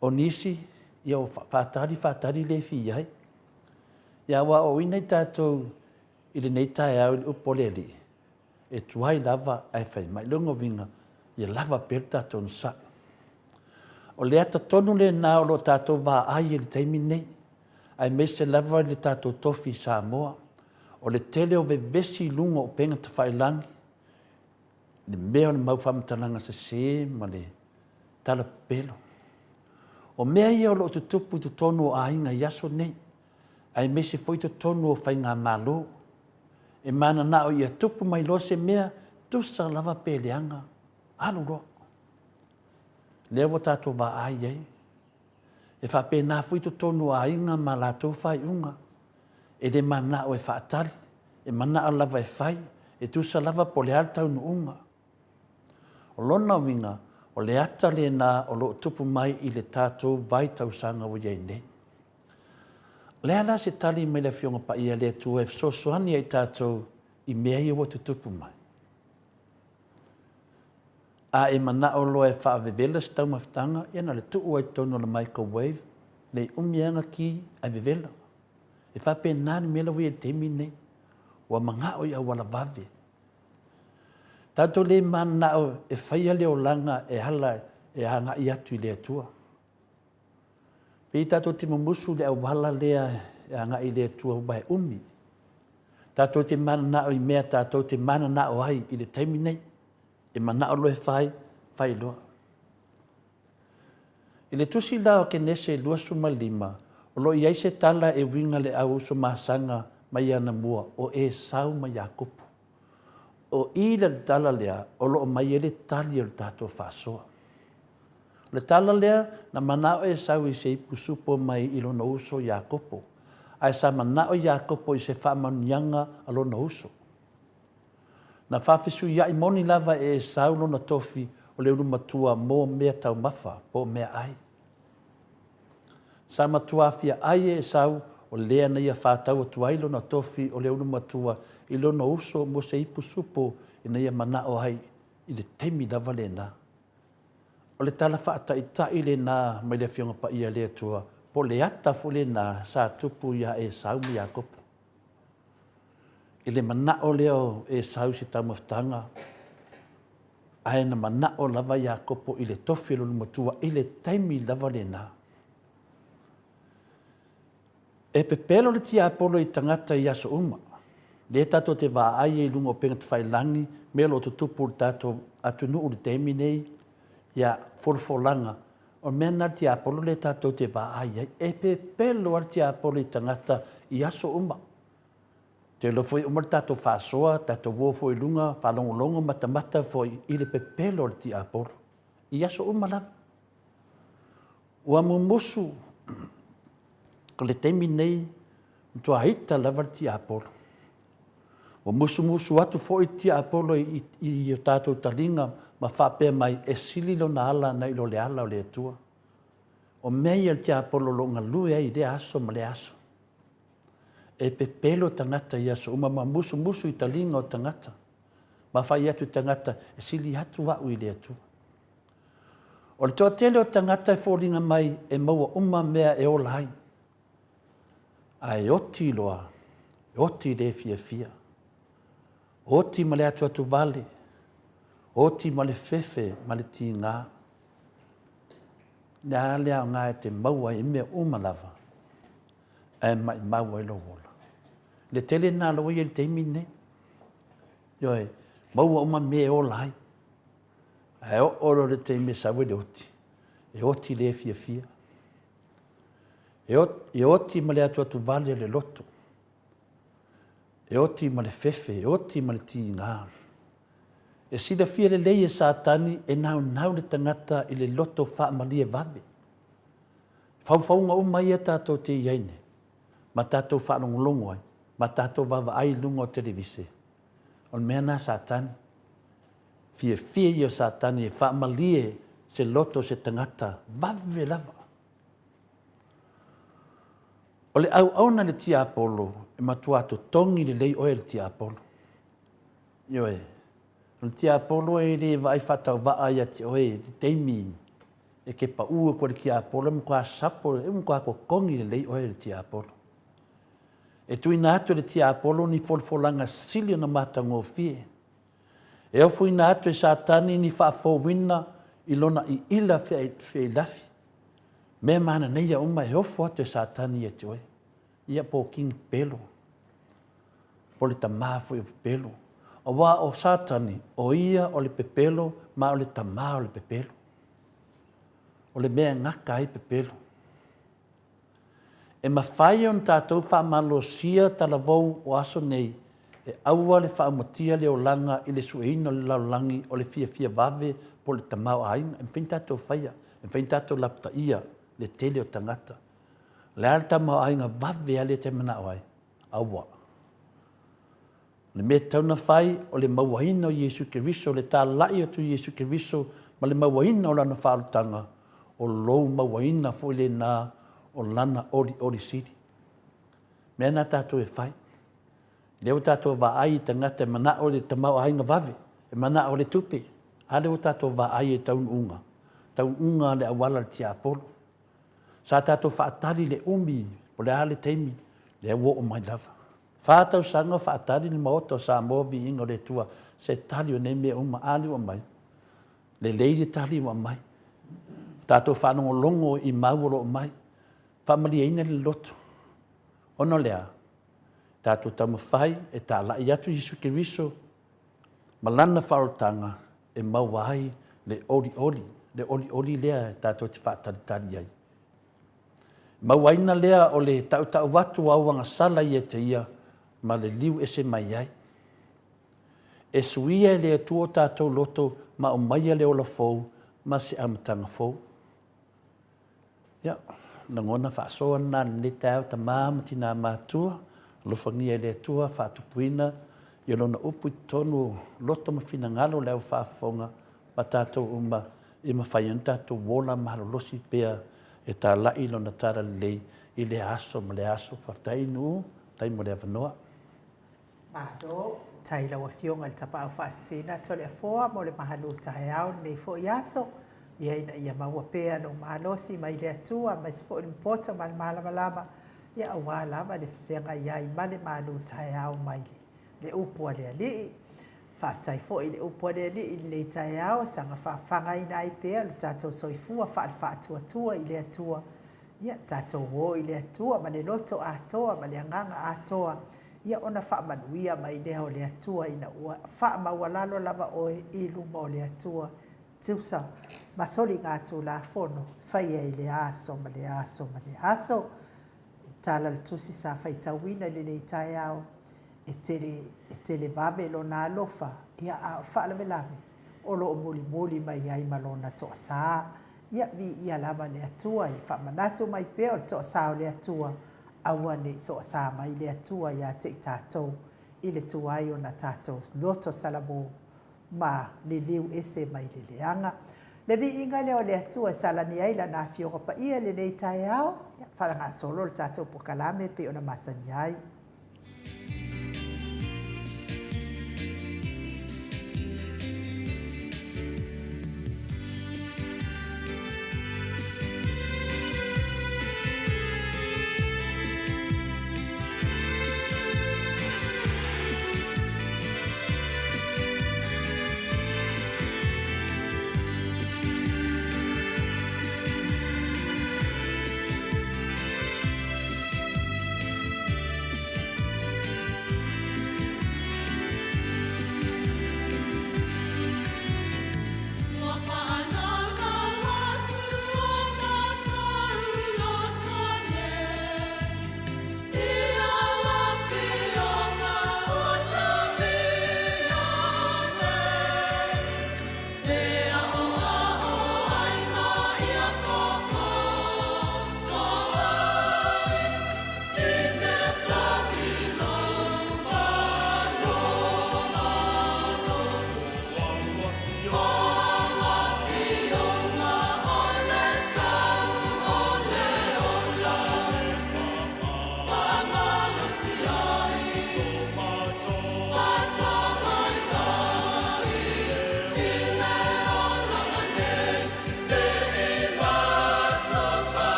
O nisi ia o whaatali le fi ai. Ia wa o inai tātou i le nei tae au le upoleli. E tuai lava ai whai mai. Lungo vinga ia lava per tātou nsa. O le ata tonu le nā o lo tātou wā ai le teimi nei. Ai me se lava le tātou tofi Samoa. O le tele o vevesi lunga o penga ta whailangi. Le mea o le mau whamatalanga se se ma le tala pelo. O mea ia o lo te tupu te tonu o ainga yaso nei. Ai me se foi te tonu o whainga malo. E mana na o ia tupu mai lo se mea tusa lava peleanga. Alu roa. Lewa tātou wā ai ei. E whape nā fui to tonu a inga ma lātou whai unga. E le mana o e whaatali. E mana o lava e whai. E tusa lava po le altau no unga. O lona winga, o le ata le nā o lo tupu mai i le tātou vai tau sanga o iei nei. Le ala se tali mai le fionga pa ia le tu e sosoani ai tātou i mea i o tupu mai. A e mana o lo e whaavevela si tau mawhitanga, iana le tuu ai tono le microwave, le umianga ki a vevela. E whape nani mela wei e temi nei, wa manga o i awala vave. Tātou le mana o e whaia leo langa e hala e hanga i atu i le atua. Pei tātou te mamusu le awala lea e hanga i le atua ubahe umi. Tātou te mana o i mea tātou te mana o ai i le temi nei. E mana o loe whai loa. I le tusi lao ke nese lua suma lima, o lo iai se tala e winga le au so masanga mai ana mua o e sau mai Jakopo. O i le tala lea, o lo mai ele tali o tato whasoa. Le tala lea, na mana o e sau i se ipusupo mai i lona uso Jakopo. Ai sa mana o Jakopo i se whaamanianga a lona uso. Na whawhisu ia i moni lava e saulo na tofi o le matua mō mea tau mawha, po mea ai. Sa matua fia ai e sau o lea na ia whātau atu ailo na tofi o le matua i lona uso mo se ipu supo i na ia mana o ai i le temi lava le nā. O le tala whaata i tai le nā mai le fionga pa ia le atua, po le ata fu le nā sa tupu ia e sau mi Jakopo. I le mana o leo e sau si tau mawhtanga. Ai na mana o lava Jakopo i le tofi lo matua i le taimi lava le nā. E pepelo le tia apolo i tangata i aso uma. Le tato te wā ai e lungo penga te whailangi, me lo te tupu tato atunu u le taimi nei, ia forfolanga. O mena tia apolo le tato te wā ai e pepelo le tia apolo i tangata i aso uma. Te lo foi umar tato whasoa, tato wo foi lunga, whalongolongo matamata foi i le pepelo le ti apolo. I aso umalawa. Ua mumusu, ko le temi nei, tua hita lava ti apolo. Ua musu atu foi ti apolo i o tato talinga, ma whapea mai e sili lo na ala na ilo le ala o le atua. O mea ti apolo lo ngalue ai le aso ma le aso. E pepelo tangata ia so uma musu i talinga o tangata. Ma whai atu tangata e sili atu wau i le atua. O le toa tele o tangata e fōringa mai e maua uma mea e ola hai. A e oti loa, e oti le fia. Oti ma le atu vale, oti ma le fefe ma le ti ngā. Nea lea ngā e te maua i mea uma lava. E mai maua i lo wola. Le tele nā loa i le teimi ne. Ioe, maua uma mea e ola hai. E o oro le teimi sawe le oti. E oti le fia. E oti ma le atu vale le loto. E oti ma le fefe, e oti ma le ti ngā. E sida fia le leie sātani e nau le tangata i le loto wha malie vave. Whauwhaunga umai e tātou te iaine. Ma tātou whanongolongo ai. Ma tātou wawa ai lungo televise. On mea nā sātani. Fia i o sātani e wha malie se loto se tangata. Vave lava. O le au le tia apolo, e matua to tongi le lei oe le tia apolo. Ioe, le tia apolo e le vai whatau waa ia ti oe, le teimi, e ke pa ua kwa le tia apolo, e mkwa sapo, e mkwa ko kongi le lei oe le tia apolo. E tui nātu le tia apolo ni folfolanga sili na mata ngō fie. E au fui nātu e sātani ni whaafowina i lona i ila fea lafi. Me mana nei a uma e ofo atu e sātani e te oe. Ia po king pelo. Po le tamāfu i pepelo. O wā o sātani, o ia o le pepelo, ma o le tamā o le pepelo. O le mea ngaka ai pepelo. E mawhai on tātou whaamalosia talavou o aso nei, e aua le whaamotia le o langa i le sueina le laulangi o le fia vave po le tamā o ainga. E mwhin tātou whaia, e mwhin tātou lapta ia, le tele o tangata. Le alta mau ainga vave ale te mana oai. Awa. Le me tauna whai o le mauahina o Yesu Keriso, le tā lai o tu Yesu Keriso, ma le mauahina o lana whaalutanga, o lou mauahina fo le nā o lana ori siri. Mea nā tātou e whai. Leo tātou wa ai tangata e mana o le tamau ainga vave, e mana o le tupe. Ale o tātou wa ai e taun unga. Taun unga le awala le tia apolo. Sa tātou whaatari le umi, po le ale teimi, le wo o mai lava. Whātau sanga whaatari le maoto Samoa vi ingo le tua, se tali o ne mea uma ali o mai. Le leiri tali o mai. Tātou whanongo longo i mauoro o mai. Whamali eina le loto. Ono lea, tātou tamawhai e tā lai atu Jesu Keriso, malana whaotanga e mauai le oli lea tātou te whaatari ai. Mauaina lea o le tau watu auanga sala i e te ia, ma le liu e se mai ai. E suia le atua tātou loto, ma o maia le ola fou, ma se amatanga fou. Ia, nangona whaasoa nā le tau ta māmati nā mātua, lofangia le atua, whaatupuina, i lona upu i tonu loto mawhina ngalo leo whaafonga, ma tātou uma, i mawhaian tātou wola mahalolosi pea, e tā lai lona tara lei i le aso ma le aso whaftai nu, tai mo le avanoa. Mado, tai lawa fionga le tapa au whaasina, to le afoa mo le mahanu tae au nei fo i aso, ia ina ia maua pea no mahalosi mai le atua, mai se fo impota ma le malamalama, ia awa lama le whenga iai ma le mahanu tae au mai le upua le alii. Whaftai fo i le upua le alii i le tae au, sanga whawhanga ina ai pea, le tātou soifua, whaatua i le atua, ia tātou wo i le atua, ma le loto atoa, ma le anganga atoa, ia ona whaamanuia mai lea o le atua, ina whaamawalalo lava oe i luma o le atua, tiusa, masoli ngā tū la fono, whaia i le aso, ma le aso, ma le aso, tāla le tusi sa whaitawina le le tae au, e tele vave lo na alofa ia a whaalame lave o lo muli mai ai malona toa sa ia vi ia lava le atua i whamanatu mai peo toa sa o le atua aua nei so sa mai le atua ia te tātou i le tuai o na tātou loto salamo ma le liu ese mai le leanga. Le vi inga leo le atua salani ai la na fionga pa ia le nei tae au wharanga solo le tātou pokalame pe ona masani ai.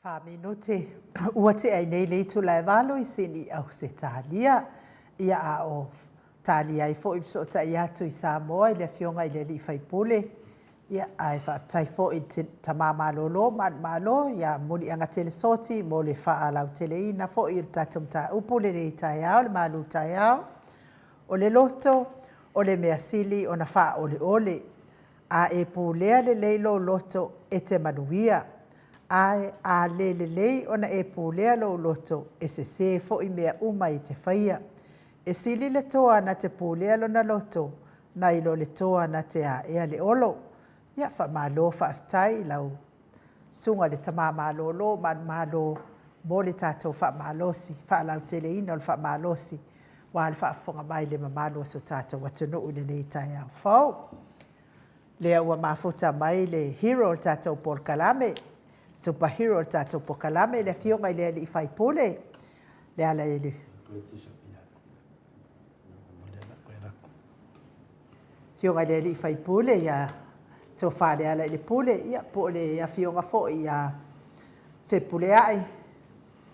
Whaminote, ua te ai nei leitu lai walo I sini au se tālia. Ia a o tālia I fo I so ta I atu I Samoa I le fionga I le li whaipule. Ia ai whaftai fo I tamama lolo, malo, ia muli anga tele soti, mo le wha lau tele ina fo I tatum ta upule le tai au, le malu tai au. O le loto, o le mea sili, o na wha ole. A e pulea le leilo loto e te manuia. Ai a lei ona e pulea lo loto e se fo I mea uma I te whaia. E sili le toa na te pulea lo na loto, na ilo le toa na te a ea le olo. Ia wha malo whaaftai lau. Sunga le tama malo lo, malo mo le tātou wha malosi, wha lau tele ina o le wha malosi. Wa le wha fonga mai le mamalo so tātou watunu ule nei tai au whau. Lea ua mafuta mai le hero tātou Paul Kalame. superhero o tātou pokalame le fionga i le ali i whaipole. Le ala e le. Fionga i le ali i whaipole ia tō whare ala i le pule ia po le a fionga fo i a whepule ai.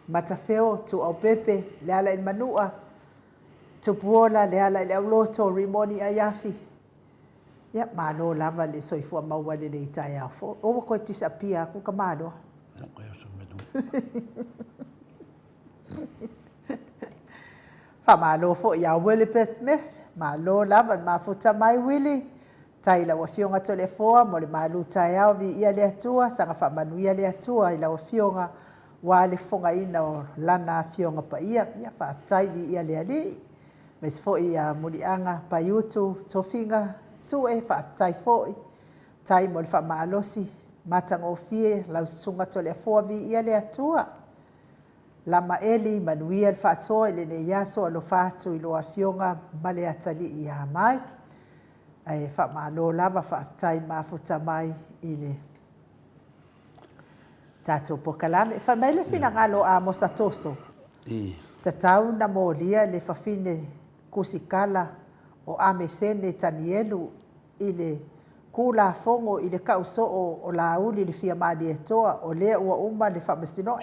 Matawheo tu au pepe le ala i manua. Tu puola le ala i le auloto rimoni a yafi. Ia mano lava le soifua maua le i tai au fo. Owa koe tisa pia ku ka mano. Fa malo fo ia Willie Smith. Malo lava mafuta mai Willie. Tai la wafionga to le foa mo le malu tai au vi ia le atua. Sanga fa manu ia le atua i la wafionga wa le fonga ina o lana fionga pa ia. Ia fa tai vi ia le ali. Mes fo ia mulianga pa yutu tofinga. Sue fa tai foi tai mo fa malosi matango fie la sunga to le fo vi ia le atua la maeli manuel fa so le ne yaso lo fa tu lo afionga male atali ia mai ai fa malo lava fa tai ma futa mai ile tato pokalame fa mele fina ngalo a mosatoso tatau na molia le fa fine kusikala o amesene tanielu ile kula fongo ile kauso o lauli le fia mali etoa o le ua uma le famestino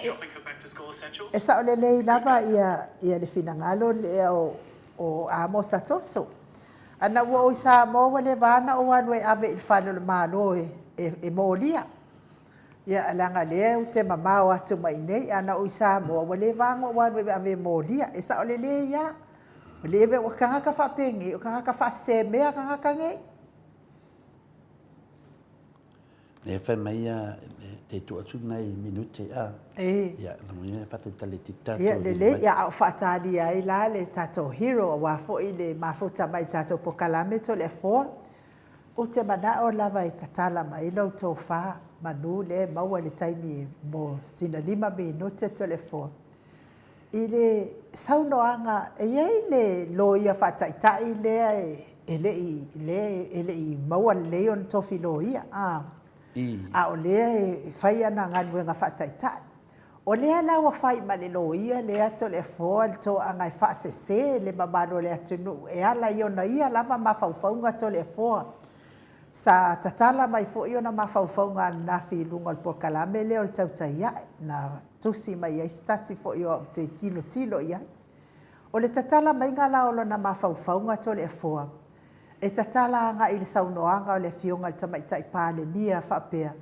e sa ole le lava ia le finangalo le o amo satoso ana ua o isa mo le vana o anu e ave il fano le malo e molia ia alanga le te mama o atu mai nei ana o isa mo le vanga o anu e ave molia e sa ole le ia leve o kanga ka fa pengi o kanga ka fa seme a kanga ka nge le fa mai te tu atu nei minute a ya la mo fa te tale tita ya le ya o fa tali ai la le tato hero wa fo ile mafuta mai tato pokalame to le fo o te mana o lava i tatala mai lo to fa manu le maua le taimi mo sina 5 minute to le fo ile saunoanga e le loia fataitai le ele i maua leon tofi loia a o le fai ana nganwenga fataitai o le la wa fai ma le loia le ato le fo to anga fa se le mamano le atunu e ala iona ia lava mafaufaunga to le fo sa tatala mai fo iona mafaufaunga na fi lunga po kalame le o tautaia na tusi mai ai stasi fo io te tilo ia o le tatala mai ngala o na mafaufaunga to le fo e tatala nga i le saunoanga o le fionga le tamaitai pale mia fapea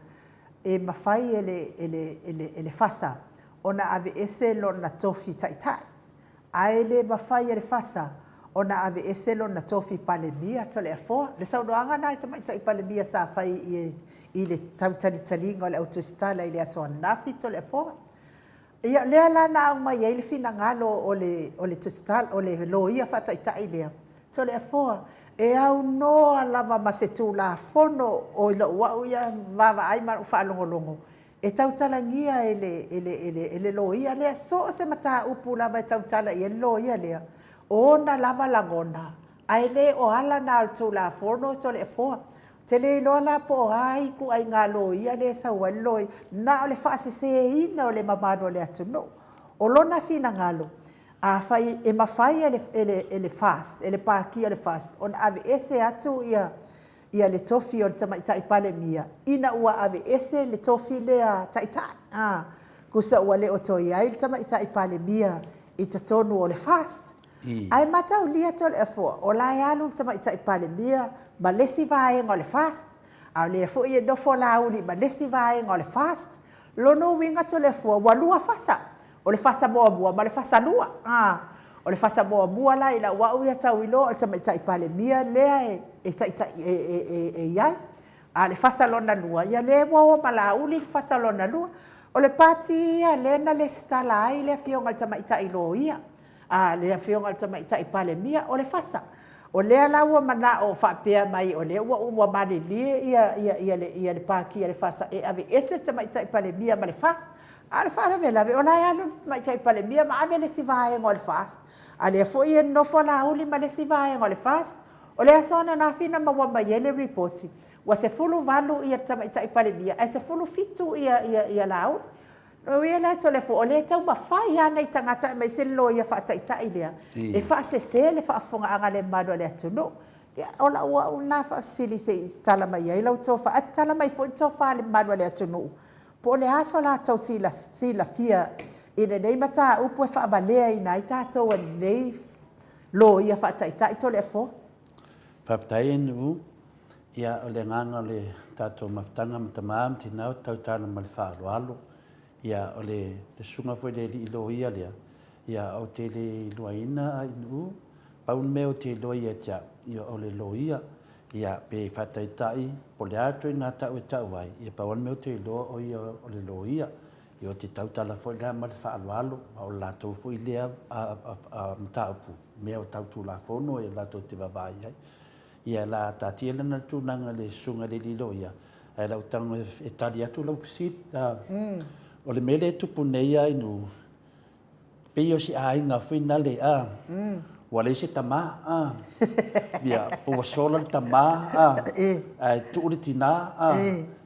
e mafai ele fasa ona ave ese lo na tofi taitai ai le mafai ele fasa ona ave ese lo na tofi pale mia to le fo le saunoanga na le tamaitai pale mia sa fai i le tautalinga o le autostala i le aso nafi to le fo ia le la na mai ele fina ngalo o le tostal o le loia fataitai le to le fo e au no lava masetula fono o ilo wa ia vava ai ma fa longolongo e tautalangia ele loia le so se mata upu lava tautala i loia le ona lava langona ai le o ala na tula fono to le fo te le lola po ai ku ai ngalo ia le sa waloi na le fa se ina o le mamano le atuno o lona fina ngalo a fai e mafai ele fast ele paki ele fast on ave ese atu ia le tofi o tamaitai pale mia ina ua ave ese le tofi le taita kusa ua le oto ia il tamaitai pale mia i tatonu o le fast ai matau lia to le fo o la yalu tamaitai pale mia ma lesi vai ngole fast a le fo ia do fo la uli ma lesi vai ngole fast lono winga to le fo walua fasa o le fasa boa ma le fasa lua o le fasa boa la ila wa uia tau ilo o tamaitai pale mia lea e taita e iai a le fasa lona lua ia le wa ma la uli fasa lona lua o le pati ia lena le stala ai le fionga le tamaitai lo ia le fionga le tamaitai pale mia o le fasa o le la wa mana o fa pe mai o le wa mali ia le paki ia le fasa e ave ese tamaitai pale mia ma le fasa al fare vela o la ya mai tai pale mia ma ave le si vai ngol fast ale foi no fo la uli ma le si vai ngol fast O le asona na fina maua mai ele reporti. Wa se fulu valu ia tamaitai palemia. Ai se fulu fitu ia lau. O ia la tole fo o le tau mawhai ana i tangata mai se lo ia whaataitai lea. E wha se le whaafonga anga le mado le atunu. O la ua una whaasili se tala mai ai lau tofa. At tala mai fo tofa le mado le atunu. Po le aso la tau sila fia. Ine nei mata upu e whaabalea i nai tātou e nei lo ia whaataitai tole fo. Papatai e nu, ia o le nganga le tātou maftanga matamam tinau tau tāna ma le whaaroalo. Ia o le sunga fwere li ilo ia lea. Ia o te le iloaina a inu, paun meo te iloia tia ia o le lo ia. Ia pe whaataitai, po le ato i ngā tau e tau vai. Ia paun meo te iloa o ia o le lo ia. Ia o te tau tala fwere la ma le whaaroalo. O la tau fwere lea a mtaupu. Mea o tau tū la fono e la tau te wawai ai. Ia la tatia lana tūnanga le sunga le lilo ia. Ai lau tango e tali atu lau fisit. O le mele e tupu nei ai nu. Pei o si ai ngā whina le a. Wale se tama. Ia pua sola le tama. Ai tu le tina.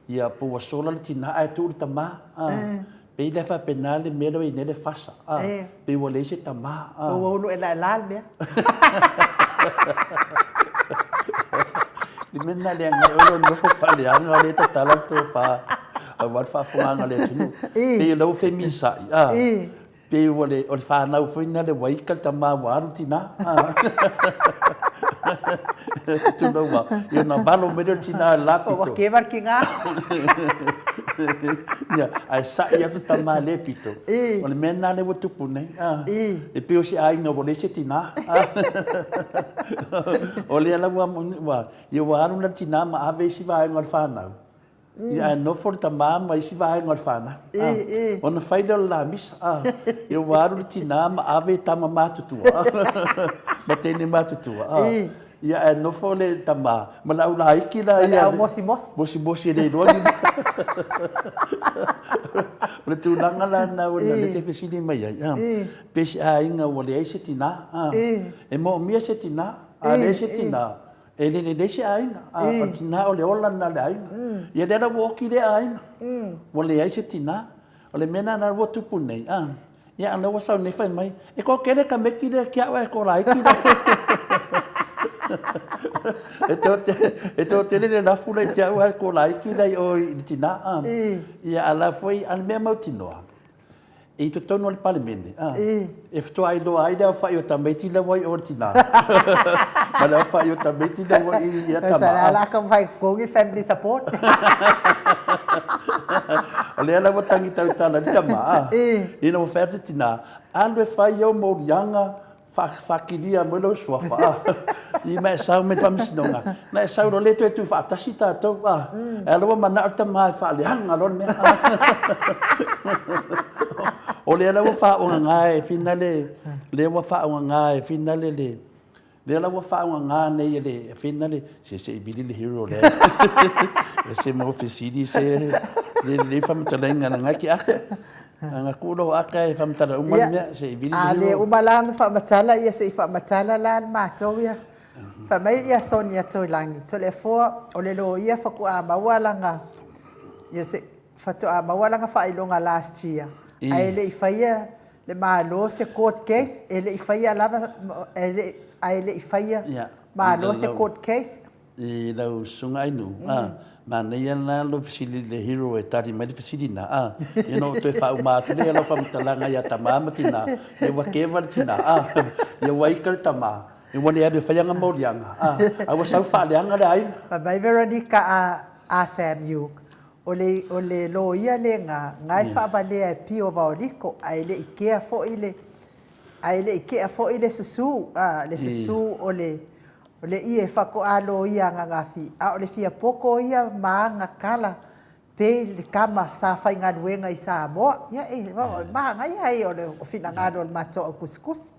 Ia pua sola le tina. Ai tu le tama. Pei le wha pena le mele o i nele fasa. Pei wale se tama. Pua unu e la elal mea. Di mena le ngai o no fa le anga le ta tala to pa wa fa funga le tunu pe lo femisa pe wole o fa na fo ina le wai ka ta ma wa rutina tu no ma yo na balo me de tina la pito o ke var kinga ya ai sa ia ta ma le pito o le mena le wo tupu nei e pe o si ai no wole se tina o le ala wa yo wa anu na tina ma ave si vai ngal fa na ia no for ta ma mai si vai ngal fa na ona fai do la mis yo wa anu tina ma ave ta ma matutu ma tene matutu ia no for le ta ma la ula iki la ia mosi le do le tu nanga la na o le te fesili mai ai pe si ai nga o le se tina e mo mia se tina a le se tina e le se ai a tina o le ola na le ai ia le wo ki le ai o le se tina o le mena na wo tu punei ia ana wa sa ne fai mai e ko kere ka me ki le kia wa ko lai ki e to te le na fula kia wa ko lai ki dai o tina ia ala foi al me mau tinoa e to tono le palemene e fto ai do ai da fa yo tamai ti la wai ortina mala fa yo tamai ti da wai ia tama sa la kam vai ko family support ole ala wa tangi tau tala tama ina mo fa tina ando fa yo mo yanga fakilia mo lo sofa i me sa me pamsinonga na sa ro le tu fa tasita to alo mana ta mai fa le hanga lo me ole ala wa fa o ngai finale le wa fa o ngai finale le ala wa fa o ngai le finale se bili le hero le se mo fisidi se le fam talenga ngai ki nga kulo aka e fam tala uma me se bili ale umalan fa matala ia se fa matala lan ma toia fa mai ia sonia to langi to le fo o le lo ia fa ku a mawalanga ia se fa to a mawalanga fa ilonga last year ai le faia le malo se court case ele faia lava ele ai le faia malo se court case e lo sunga inu ma nei na lo fisili le hero e tari mai fisili na you know to fa uma le lo fa mtalanga ya tamama tina e wa keval tina ya waikal tama e woni ade fa yanga molianga I was so fa leanga dai ba Veronica a Sam you ole lo ia le ngai fa ba le pi o va liko ai le ke fo ile susu le susu ole ia fa ko alo ia ngafi o le fia poko ia ma ngakala pe le kama sa fa nga duenga i Samoa ia ma ngai ai o le fina ngado ma to kuskus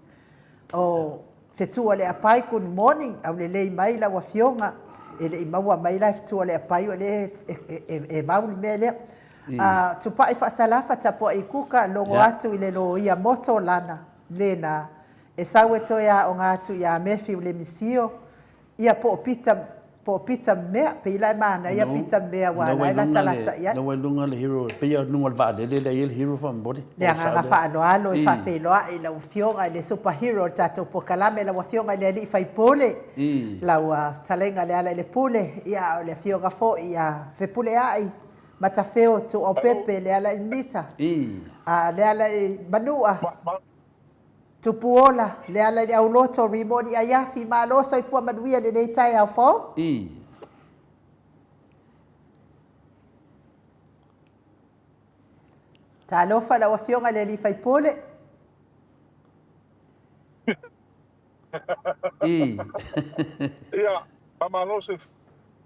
o fetu ole apai kun morning au le mai la wa fionga ele i maua mai la fetu ole apai ole e vaul mele tu pa i fa salafa tapo i kuka longo atu ile lo ia moto lana lena e sawe to ya o ngatu ya mefi le misio ia po pita mea pe ila mana ia pita mea wala la talata ia no lunga le hero pe ia lunga va le hero from body le anga fa alo e fa feloa i la fionga le superhero tato po kalame la fionga le ali fai pole la talenga le ala le pole ia le fionga fo ia fe pole ai mata feo to o pepe le ala misa le ala manua tupuola le ala le auloto rimoni ayafi malo so fu maduia le nei tai au fo ta lo fa la fionga le li fai pole ia malo so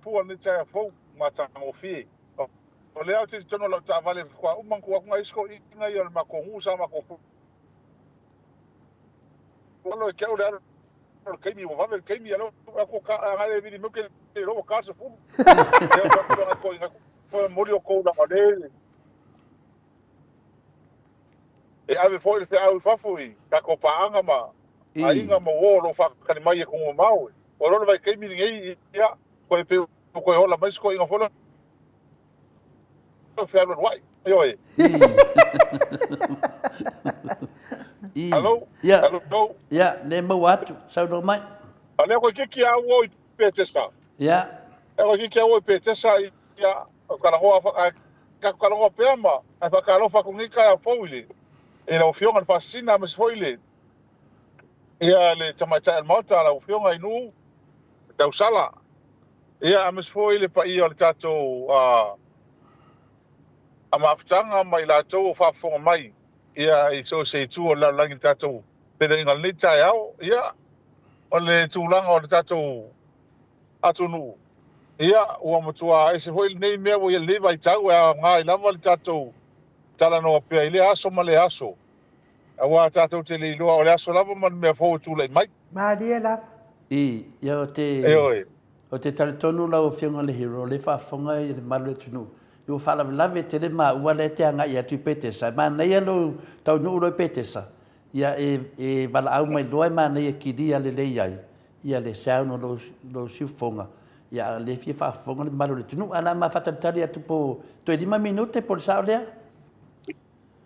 fu ni tai au fo mata mo fi o le au te tono la ta vale kwa umang kwa ngai sko inga ia ma ko usa ma ko lo que ahora el que mi va a ver que mi lo ko ka ngale vi mo ke lo ka se fu ko morio ko da male e ave foi se au fa foi ka ko paanga ma ainga mo wo lo fa ka mai ko mo mau o lo vai que mi ngai ya foi pe ko hola mais ko inga fola fe algo vai yo Hello? Yeah. Hello? Yeah, ne mau atu, sau no mai. Ale ko ke kia wo i petesa. Yeah. E ko ke kia wo i petesa ia kala ho ka kala ho pema, a fa kala fa kungi ka foile. E la ofionga fa sina mas foile. Ia le tamata el mota la ofionga inu da usala. Ia mas foile pa ia le tato a maftanga mai la to fa fonga mai. Ia I so se tu la langi tato pele inga le tai au ia o le tulanga o le tato atunu ia ua matua e se hoi nei mea wo ia le vai tau e ngai lava le tato tala no pe ile aso ma le aso a wa tato te le loa o le aso lava ma mea fo tu le mai ma dia la ia o te tale tonu la o fionga le hero le fa fonga i le malu tunu yo fala lave te le ma ua le te anga ia tu petesa ma nei lo tau no lo petesa ia e bala au mai loa ma nei ki dia le ai ia le sao no lo sifonga ia le fi fa fonga le malu tunu ana ma fata tali atu po to 5 minute por sao le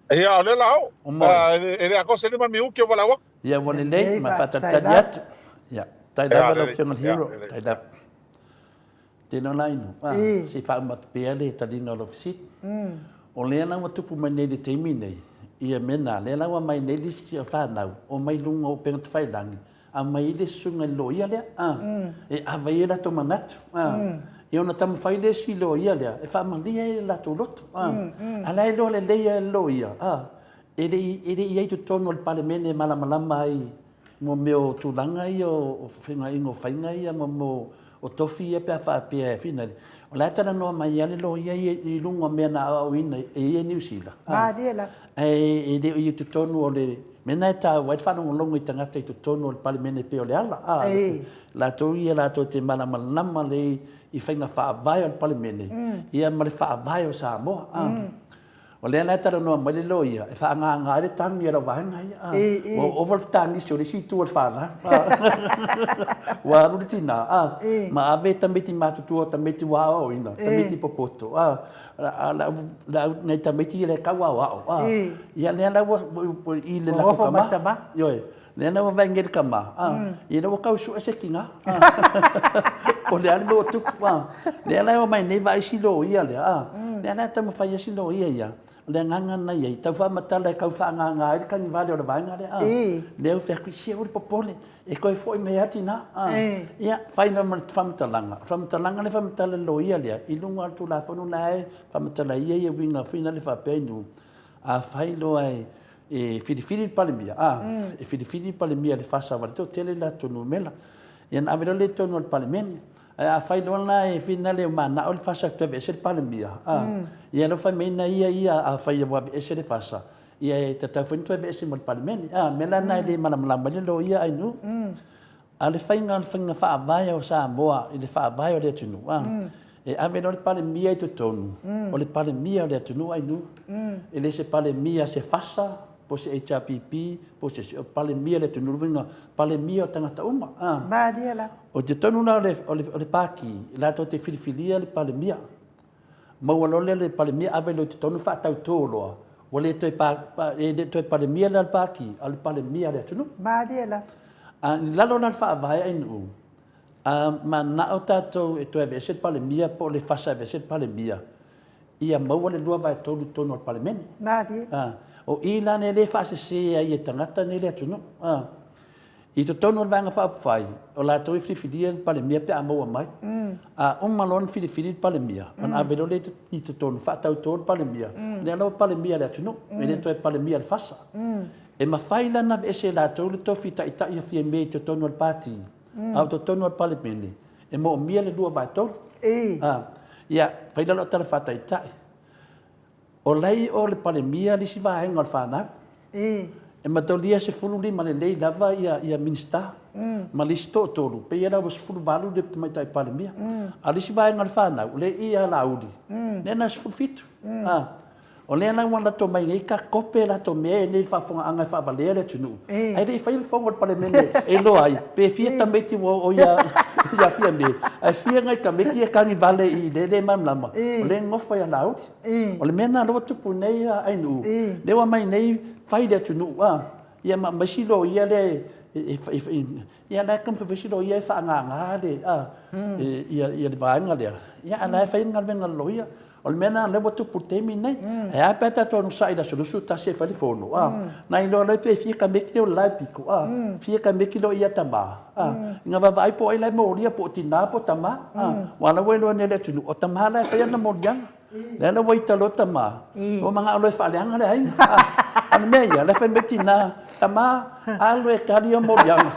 ia le lao ele a cosa lima miu que vala wa ia wole le ma fata tali atu ia tai da lo fionga hero tai da tēnā laino. Se wha umatu pēa le talina lo fisit. O lea nawa tupu mai nei le teimi nei. Ia mena, lea nawa mai nei lisi a whanau. O mai lunga o penga te whailangi. A mai le sunga lo ia lea. E awa ia lato manatu. E ona tamu whai le si lo ia lea. E wha mandia e lato loto. A lai lo le leia e lo ia. E le iai tu tono le pale mene malamalama ai. Mo meo tūlanga ia o whinga ingo whainga ia mo o tofi e pe fa pe fina o la tana no mai ale lo ia I lunga me na o ina e New Zealand ma dia la e de I tu tonu o le mena ta wa fa no longo I tanga tu tonu o pale mene pe o le ala la to ia la to te mana mana le I fainga fa vai o pale mene ia ma le fa vai o Samoa o le na tara no mai lo ia e fa nga le tangi era vai nga o vol tangi so le si tu fa na wa rutina ma ave tambe ti matu tu tambe ti wa o ina tambe ti popoto la nei tambe ti le ka wa ia le na I le la kama yo le na wa ngel kama ia no ka su ese kinga o le ale mo tu le na mai nei vai si lo ia le na tamu fa si lo ia le nganga na ia tau fa matala ka fa nganga I kan vale o le vai ngale le o fe ku si o popole e ko foi me atina ia final famtalanga le famtala lo ia le I lunga tu la fonu nai famtala ia winga final le fa penu a failo ai e fili palemia e fili palemia le fa sa va to tele la tonu mela ia na avelo le tonu al palemeni a failo na e finale ma na o le fa sa to be se palemia ia no fa mena ia a fa ia wa e se le fa sa ia te ta fun to be se mo palemeni mela na le mana mana lo ia ai nu a le fainga fa vai o Samoa I le fa vai o le tunu e ave no le palemia I to tonu o le palemia o le tunu ai nu e le se palemia se fasa po se HRPP, po se pale mia le tunuruinga, pale mia o tangata uma. Maria la. O te tonu na o le paki, la to te filifilia le pale mia. Maualole le pale mia ave lo te tonu whaatau tōloa. O le toi pale mia le paki, ale pale mia le tunu. Maria la. Ni lalo na whaavai ai nu. Ma na o tātou e toi veset pale mia, po le whasa veset pale mia. Ia maua le lua vai tonu al palemene. Maria. O ila ne le whasa se ai e tangata ne le tunu. I to tonu al vanga whaapawhai, o la toi whiwhiria pale mia pe a maua mai. Malon whiwhiria pale mia. An avero le i to tonu whaatau tōru pale mia. Ne alo pale mia le tunu, me le toi pale mia le whasa. E mawhaila na ese la tau le tofi ta ita ia fia mei te tonu al pāti. Au te tonu al palemene. E mo mia le lua vai tōru. Ia, whaila lo tala whata itai. O lei o le pale mia li si vahenga al whanau. E mataulia se fulu li ma le lei lava ia minista. Ma li si tō tōru. Pe ia rau se fulu valu le tamaitai pale mia. A li si vahenga al whanau. Le ia la audi. Nena se fulu fitu. O lea nai wana tō mai nei ka kope la tō mea nei whaafonga angai whaavalea le tunu. Ai rei whaile whonga pale mene e lo ai. Pe fia tameti o ia fia me. Ai fia ngai ka meki e kangi vale i le mamlama. O le ngofa ia lauti. O le mena loa tupu nei ai nu. Lewa mai nei whaile tunu. Ia masilo ia le ia nai kampa masilo ia e whaanganga le. Ia le vaenga lea. Ia anai whainga venga loia. O le mena lewa tupu temi nei. E a peta tonu sa ila sulusu ta se whali whono. Nai loa lai pe fia ka meki leo lai piko. Fia ka meki leo ia tama. Nga wawai po ai lai moria po tina po tama. Wala wai loa nele tunu. O tama lai whai ana morianga. Lena wai talo tama. O mga aloi whaleanga le hai. Ana mea lai whai meki na tama. Alo e kari o morianga.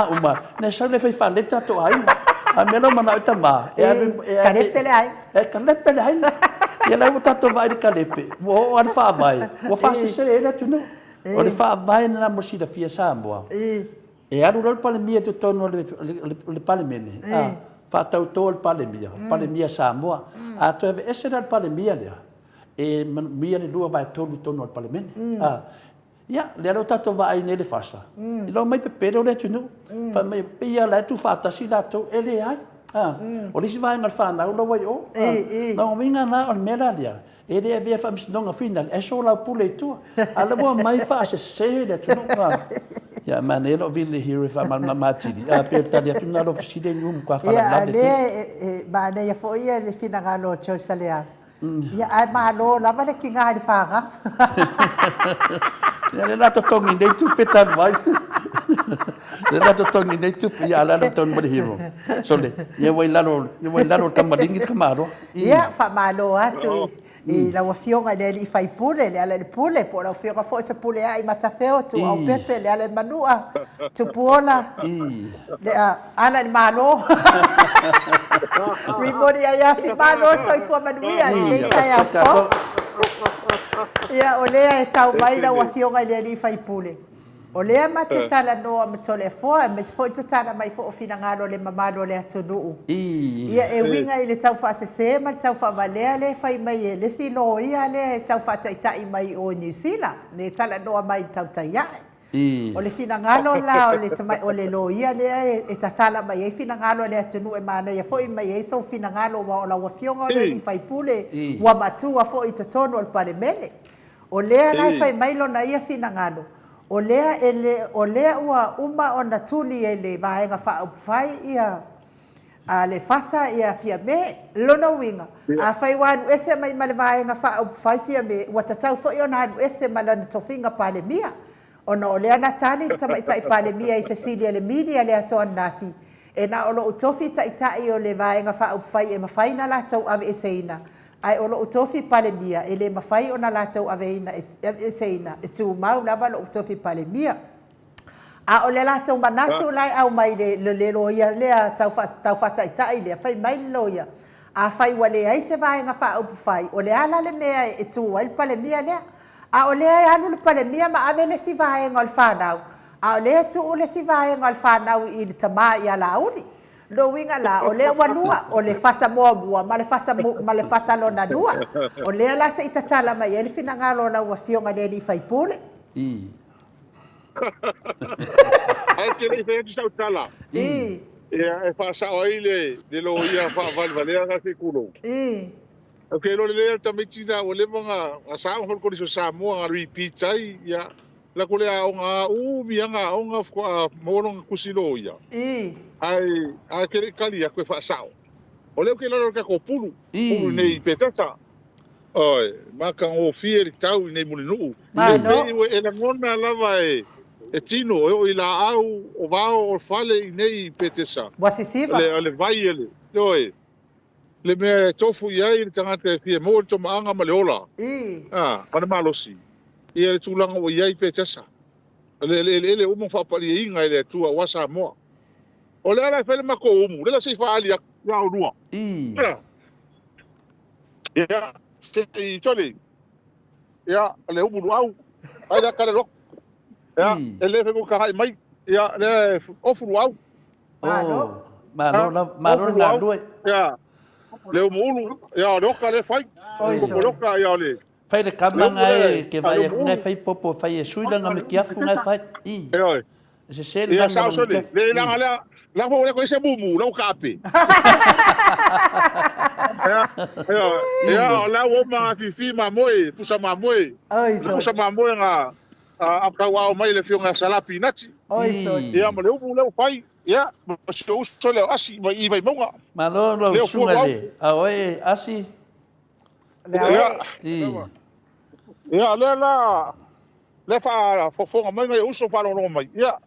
Uma. Ne sa le whai whaleta to ai. A melo mana o tama. Karepe le ai. Karepe le ai. Ia lai o tato vai de kalepe. O ana wha vai. O whasi se e tunu. O le wha vai na mosi da fia Samoa. E aru rol pale mia te tono le pale mene. Wha tau tō le pale mia. Pale mia Samoa. A to eve ese na le pale mia lea. E mia le lua vai tōlu tono le pale mene. Ia, le alo tato vai nele whasa. I lau mai pepere o le tunu. Wha mai pia lai tu whatasi lato ele ai. O lisi vai ngal whanau lau wai o. Nau winga na o mera lea. E rea vea whamisinonga whina. E so lau pule tua. Ala mua mai whaase se le tunu. Ia, man, e lo vile hiri whamatiri. Pea tali atu nga lo fiside nyum kwa whanau. Ia, mana ia fo ia le whina ngalo choisa lea. Ia, ai malo lava le ki ngā li whanga. Ia, le lato tongi nei tupe tanu vai. Le lato tongi nei tupe, ia ala tonu mare hiro. Sole, ia wai laro kamaringi kamaro. Ia, whamalo atu i laua fionga le li whai pule, le ala le pule, po lau fionga fo i whai pule ai matawheo tu au pepe, le ala le manua, tu puola. Le ala le malo. Rimori ai afi malo, so i fua manuia, nei tai au po. Ia, o lea e tau mai laua fionga le li whai pule. O lea ma te tala noa ma tole foa, me se fo te tala mai fo o fina ngalo le mamalo le atunuu. Ia e winga i le tau whaasese ma le tau whaamalea le whai mai e le si lo ia le tau whaataitai mai o New Zealand. Le tala noa mai tau taiae. O le fina ngalo la o le lo ia le e tatala mai e fina ngalo le atunuu e mana ia fo i mai e so fina ngalo wa o la wafionga o le li whai pule wa matua fo i tatono o le palemene. O lea lai whai mai lo na ia fina ngalo. O lea ua uma o na tuli e le vaenga whaupwhai ia a le whasa ia fia me lona winga. A whai wanu ese mai ma le vaenga whaupwhai fia me ua tatau fo i ona anu ese ma lana tofinga pale mia. Ona o lea na tali tamaitai pale mia i Cecilia le media le aso anafi. E na o lo utofi taitai o le vaenga whaupwhai e mawhaina la tau ave eseina. Ai o lo utofi pale mia e le mawhai o na lātou aveina e seina e tū mau lava lo utofi pale mia. A o le lātou manatu lai au mai le loia lea tau whataitai lea whai mai loia. A whai wa lea i se vai ngā wha upu whai o le ala le mea e tū ai pale mia lea. A o lea e anu le pale mia ma ave le si vai ngā le whanau. A o lea tū le si vai ngā le whanau i le tamā i ala uni. Lo winga la o le walua o le fasa moa ma le fasa lona lua o le la se itatala mai ele fina ngalo la wa fionga le ni fai pule I. Ai ke le fe sa tala. I. E fa sa oile de lo ia fa val valea ga se kulo. I. Okay, lo le ta metina o le mga asa ho ko so Samoa nga repeat ai ya la ko le a nga mi nga o nga mo no kusilo ya. I. Ai ke le kali ya ko fa sa. O le ke lo ka ko pulu. Pulu I. nei petata. Oi, maka o fieri tau nei mulinu. Ma E no. pe e la ngona lava e tino o ila au o vao o fale nei petesa. Wasisiva. Le vai ele. Oi. Le me tofu ia i tangata e fie mo to maanga ma le ola. I. Mana malosi. Ia le tulanga o ia i petesa. Le umo fa pali inga ile tua wasa mo. O le ala fele mako umu. Le la se fa ali ya unua. I. Ia. Se i tole. Ia, le umu luau. Ai da kare rok. Ia, ele fe mo ka mai. Ia, le ofu luau. Ma no. Ma lo na due. Ia. Le umu ulu. Ia, le oka le fai. Ko loka ia le. Fai le kamanga e ke vai ngai fai popo fai e suilanga me kiafu ngai fai. I. Ia. Se se Ia sa so le. Le la la mo le ko se bumu, la ka pe. Ia, la wo ma fi ma moe, pusa ma moe. Oi so. Pusa ma moe nga a ka wa mai le fio nga salapi nati. Oi so. Ia mo le umu le fai. Ia, so so le asi mai i vai monga. Ma lo sunga le. A oi asi. Ia. Ia le fa fo mai mai uso pa no mai. Ia.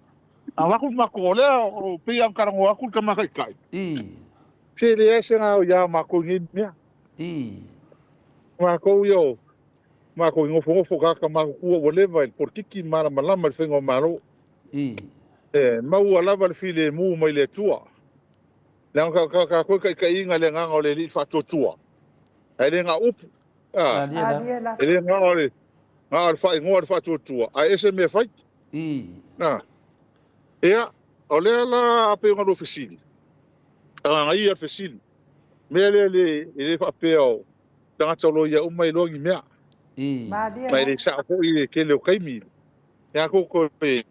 A ku mako le o pe am karango aku ka makai kai. I. Se le ese nga o ya mako ni mea. I. Mako yo. Mako ngofo ka mako ku o leva por kiki mara malama fengo maro. I. Mau ala val file mu mai le tua. Le ka ko ka inga le nga o le li fa tua. Ele nga up. Aliela. Ele nga o le. Nga fa ngor fa tua. A ese me fai. I. Ia, o le la pe nga do fesili. Nga ia fesili. Me le fa pe o. Tanga tolo ia umai longi mea. I. Mai le sa ko i ke le kaimi. Ya ko pe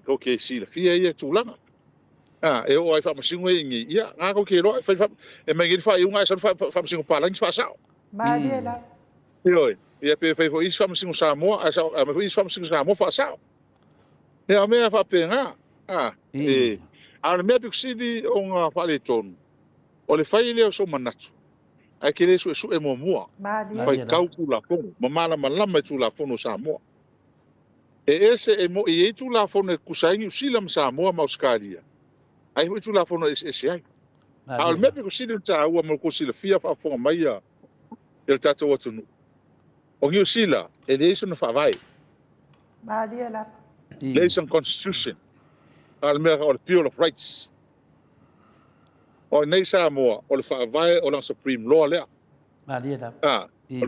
ko ke sila. Fia ia tulanga. E o ai fa masingo ngi. Ia, nga ko ke ro fa e mai ngi fa unga sa fa masingo pa lang fa sa. Aliela. Oi, ia pe fa fo is fa masingo Samoa, sa me fo is fa masingo Samoa fa sa. Ia me fa pe nga. A me piksidi o nga whale tonu. O le whai leo so manatu. Ai ke le su e mo mua. Whai kau tu la fono. Mamala malama tu la fono Samoa. E ese e mo i tu la fono e kusaingi usilam Samoa ma Australia. Ai tu la fono ese ai. Al me piksidi ta ua mo kusila fia fa fonga mai a el tato watunu. O ngi usila e le iso na whawai. Aliela. Le iso constitution. Al mea o le Bill of Rights. O nei Samoa, o le whaavai o la Supreme Law lea. Aliela.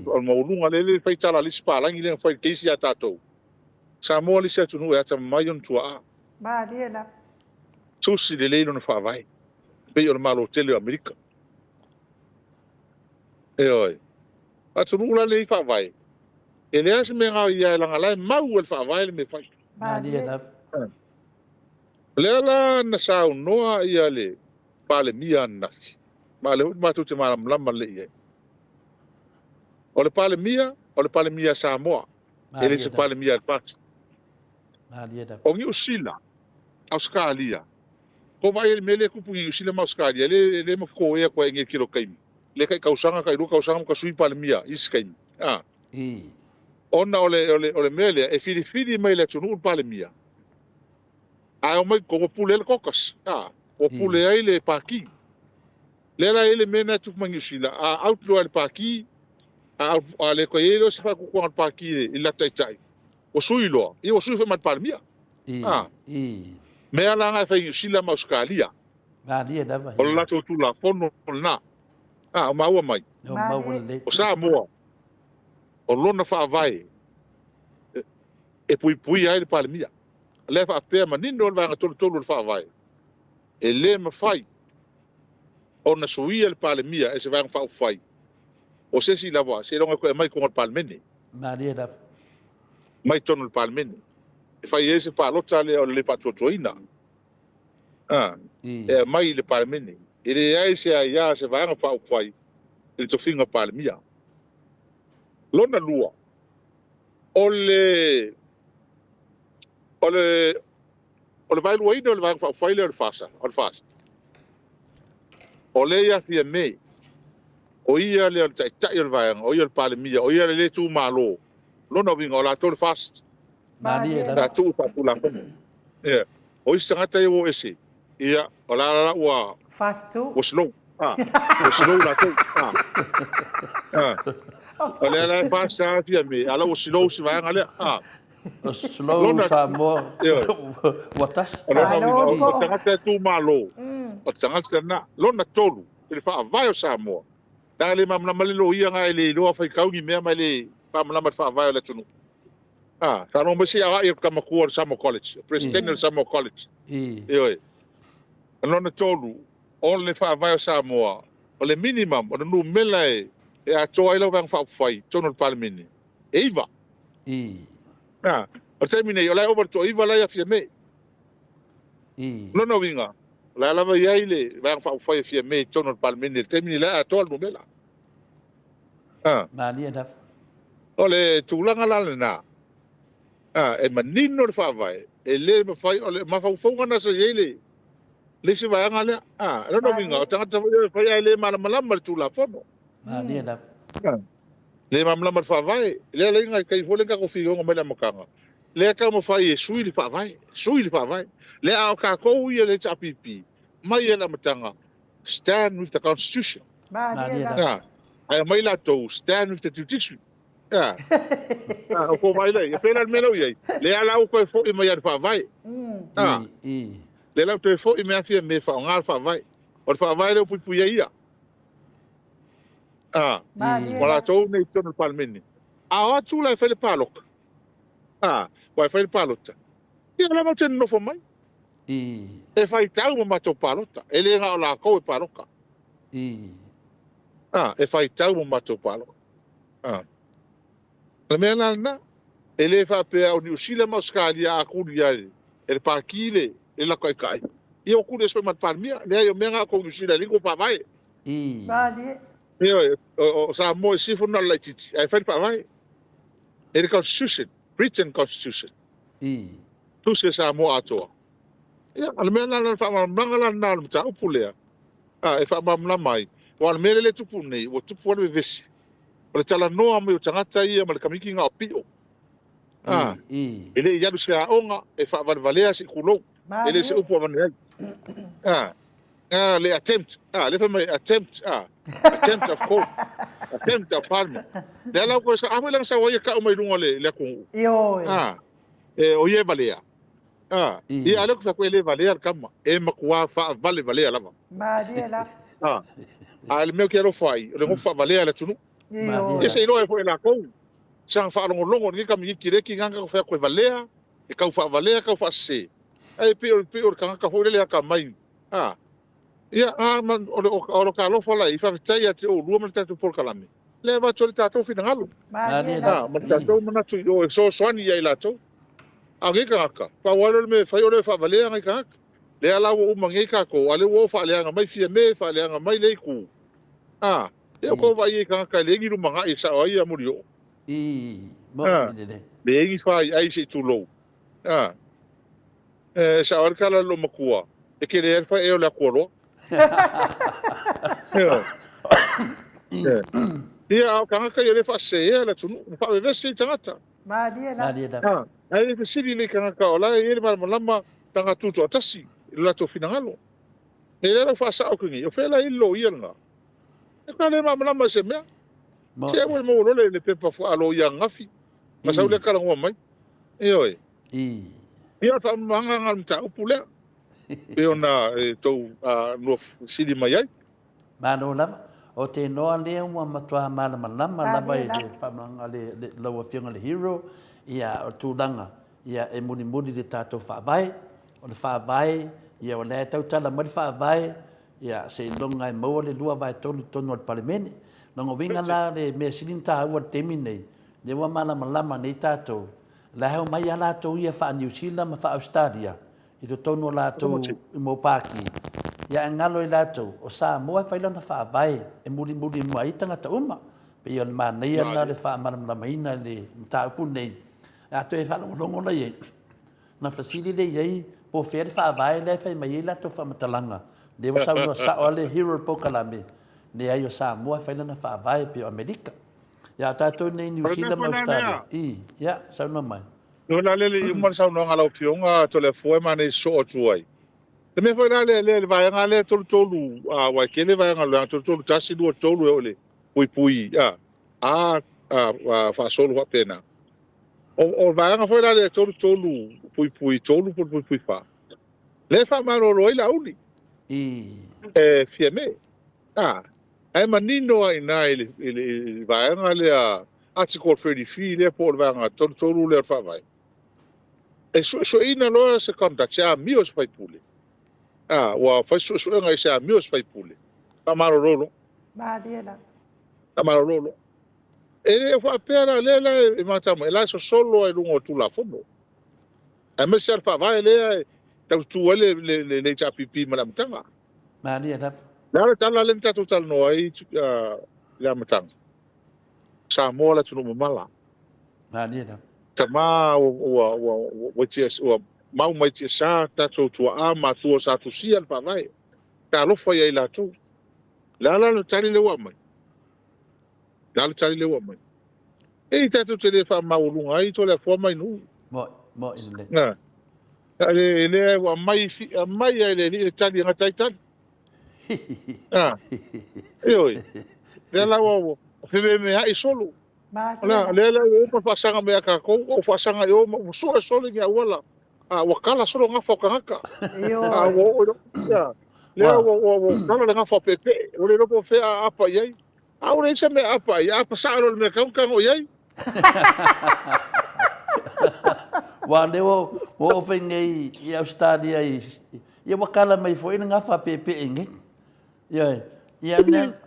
O maulunga le whai tala lisi pālangi lea whai keisi a tātou. Samoa lisi atunu e ata mai on tua a. Aliela. Tusi le leino na whaavai. Pei o le malo tele o Amerika. E oi. Atunu la le whaavai. E lea se mea ngau ia e langa lai mau e le whaavai le me whai. Aliela. Lela na sao noa ia le pale mia nafi. Ma le matu te mara mlama le ia. O le pale mia Samoa. Ele se pale mia advance. O ngi usila Australia. Ko vai ele mele kupu ngi usila ma Australia. Le mo ko e ko ngi kilo kaimi. Le kai kausanga kai ru kausanga ka sui pale mia iskaimi. Ona ole mele e fili mai le tunu pale mia. Ai o mai ko pule le kokas. O pule ai le paki. Lela ele mena tu mangisila. Outlaw le paki. A le ko ele se fa ku ko paki ila tai. O suilo. I o suilo mat palmia. Me ala nga fa sila ma Australia. Aliela. O la tu la fono na. O maua mai. O Samoa. O lona fa vai. E pui ai le palmia. Le fa pe manino le va tolu le fa vai. E le ma fai. Ona suia le palmia e se va fa fai. O se si la voa, se longa ko mai ko le palmene. Aliela. Mai tonu le palmene. e fai ese palota le o le patotoina e mai le palemene e le ai se ia se vai fa fai il to finga palemia lona lua ole vai lua ina ole vai fa fai le fasa on fast ole ia fia me o ia le tai o vai o ia palemia o ia le tu malo lona vinga ola to fast da tu pa tu la e o isa ngata o ese ia ola wa Fast too. o slow o slow la tu ole la fasa fia me ala o slow si vai ngale slow Samoa watas o tangata tu malo o tangata na lona tolu ele fa vai o Samoa dale mamna malilo ia nga ele lo fa kaungi me male pa mamna fa vai le tunu sa no mesi a ia kama ku Samoa College president of Samoa College oi lona tolu ole fa vai o Samoa o le minimum o no mela e a toa ilo bang fa fai tonu parliament eva o termine o la over to iva la ia fia me no winga la lava ia ile bang fa fai fia me tonu parliament termine la to no mela Maria da ole tulanga la na e manino le fa vai e le ma fai ole ma fa fonga na se ile le se vai ngale no winga o tanga fai ile ma ma tu la fono Maria da le mamla fa vai le le ngai kai fole ka ko fi ngo mela makanga le ka mo fai sui le fa vai le a ka ko ia le chapipi mai ela matanga stand with the constitution ai mai la to stand with the judiciary ko mai le pela melo ia le ala ko fo i mai fa vai le la to fo i me afia me fa ngal fa vai o fa vai le pu ia wala to nei tonu palmeni a tu la fele palok wa fele palota ia la mo ten no fo mai e fai tau mo mato palota ele nga la ko e paloka e fai tau mo mato paloka la mena na ele fa pe o ni usila moskalia a ku dia ele parkile ele ko kai io ku de so mat palmia le io menga ko usila lingo pa vai o Samoa sifu na la titi ai fa vai e constitution Britain constitution tu se Samoa ato ia almena na fa mangala na mta upulea e fa mamla mai o almele le tupu nei o tupu le vesi o tala no ame o tangata ia mal kamiki nga opio ele ia se aonga e fa valvalea se kulo ele se upo manai le attempt le fa mai attempt of court attempt of parliament le la ko sa amelang sa wa ka o mai lungo le ku o ye valea ia ale ko fa ko le valea kama e makua fa valea lava al meu quero fai le ko fa valea le tunu e se lo e foi la ko sang fa longo ni kam yikire ki nganga ko fa ko valea e ka fa valea ka fa se ai pior ka foi le ka mai ia man o ka lo fola i fa tai ate o lu man tatu por kalame le va tole tatu fina ngalo man tatu man tu o so swani ia la to a ge ka pa walo me fa yo le fa valea ngai ka le ala o mangi ka ko ale wo fa le nga mai fie me fa le nga mai le ku e ko va i ka le ngi ru manga i sa o ia murio mo le ngi fa ai se tu lo sa or kala lo makua e ke le fa e o la koro ia o kanga ka ele fa se ela tu fa ve se tangata ai le sili le kanga ka ola ele mal lama tanga tuto atasi la to finangalo ele la fa sa o kingi o fela illo ia nga e ka le mal lama se me se mo mo le pepa fo alo ia ngafi masa ule kala ngwa mai oi ia fa manga ngal ta upule pe ona to no sili mai ai mano lava o te noa lea ua matua malama lava i le whamanga le laua whiunga le hero ia o tūlanga ia e muni le tātou whaavai o le whaavai ia o lea tautala mari whaavai ia se longa e maua le lua vai tonu tonu al palimene longa winga la le mea silin tā ua temi nei le ua malama lama nei tātou La hau mai ala to ia fa New Zealand ma fa Australia. I to tono la to I mo paki. Ya ngalo I la to o Samoa fa lana fa vai e muri mai tanga ta uma. Pe ia ma nei na le fa ma na mai na le ta pu nei. A to e fa longo la ye. Na fasili le ye po fer fa vai le fa mai la to fa matalanga. Le sa no sa ole hero po kalame. Ne ai o Samoa fa lana fa vai pe Amerika. Ya tato nei New Zealand Australia. Ya sa no mai. No la le I mo sa no ngalo fionga to le foi ma nei so tuai. Te me foi le vai ngale tolu wa kele vai ngalo tolu tasi do tolu ole. Pui fa solo wa pena. O vai nga foi le tolu pui tolu pui fa. Le fa ma ro la uni. Fieme. Ai manino ai na ele vai ngale article 33 le por vai nga tolu le fa vai. E so ina lo se contact ya mios fai pule. Wa fai so nga se mios fai pule. Pa maro rolo. Ba diela. Pa maro rolo. E fa pera le e matamo e la so solo e lungo tu la fondo. E me se fa vai le tu le chapipi malamtanga. Ma diela. La tala le tatu tal no ai la matanga. Samoa la tunu mala. Ma diela. Tama o mau mai tia sa tatou tua ma tua sa tu sia pa vai ta lo foi ai la tu la no tali le wa mai e tatou te le fa mau lunga ai to le fo mai nu mo ile na ele wa mai ai le tali nga tai tali oi le wa fe me ai solo la le o fa sanga me ka ko o fa sanga yo mo so solo ngia wala wakala solo nga foka ngaka le kala nga fo pepe o le no po fe apa yai o le se me apa ya pa sa ro me ka o yai wa le o fe nei I Australia I wakala mai fo nga fa pepe ngi ya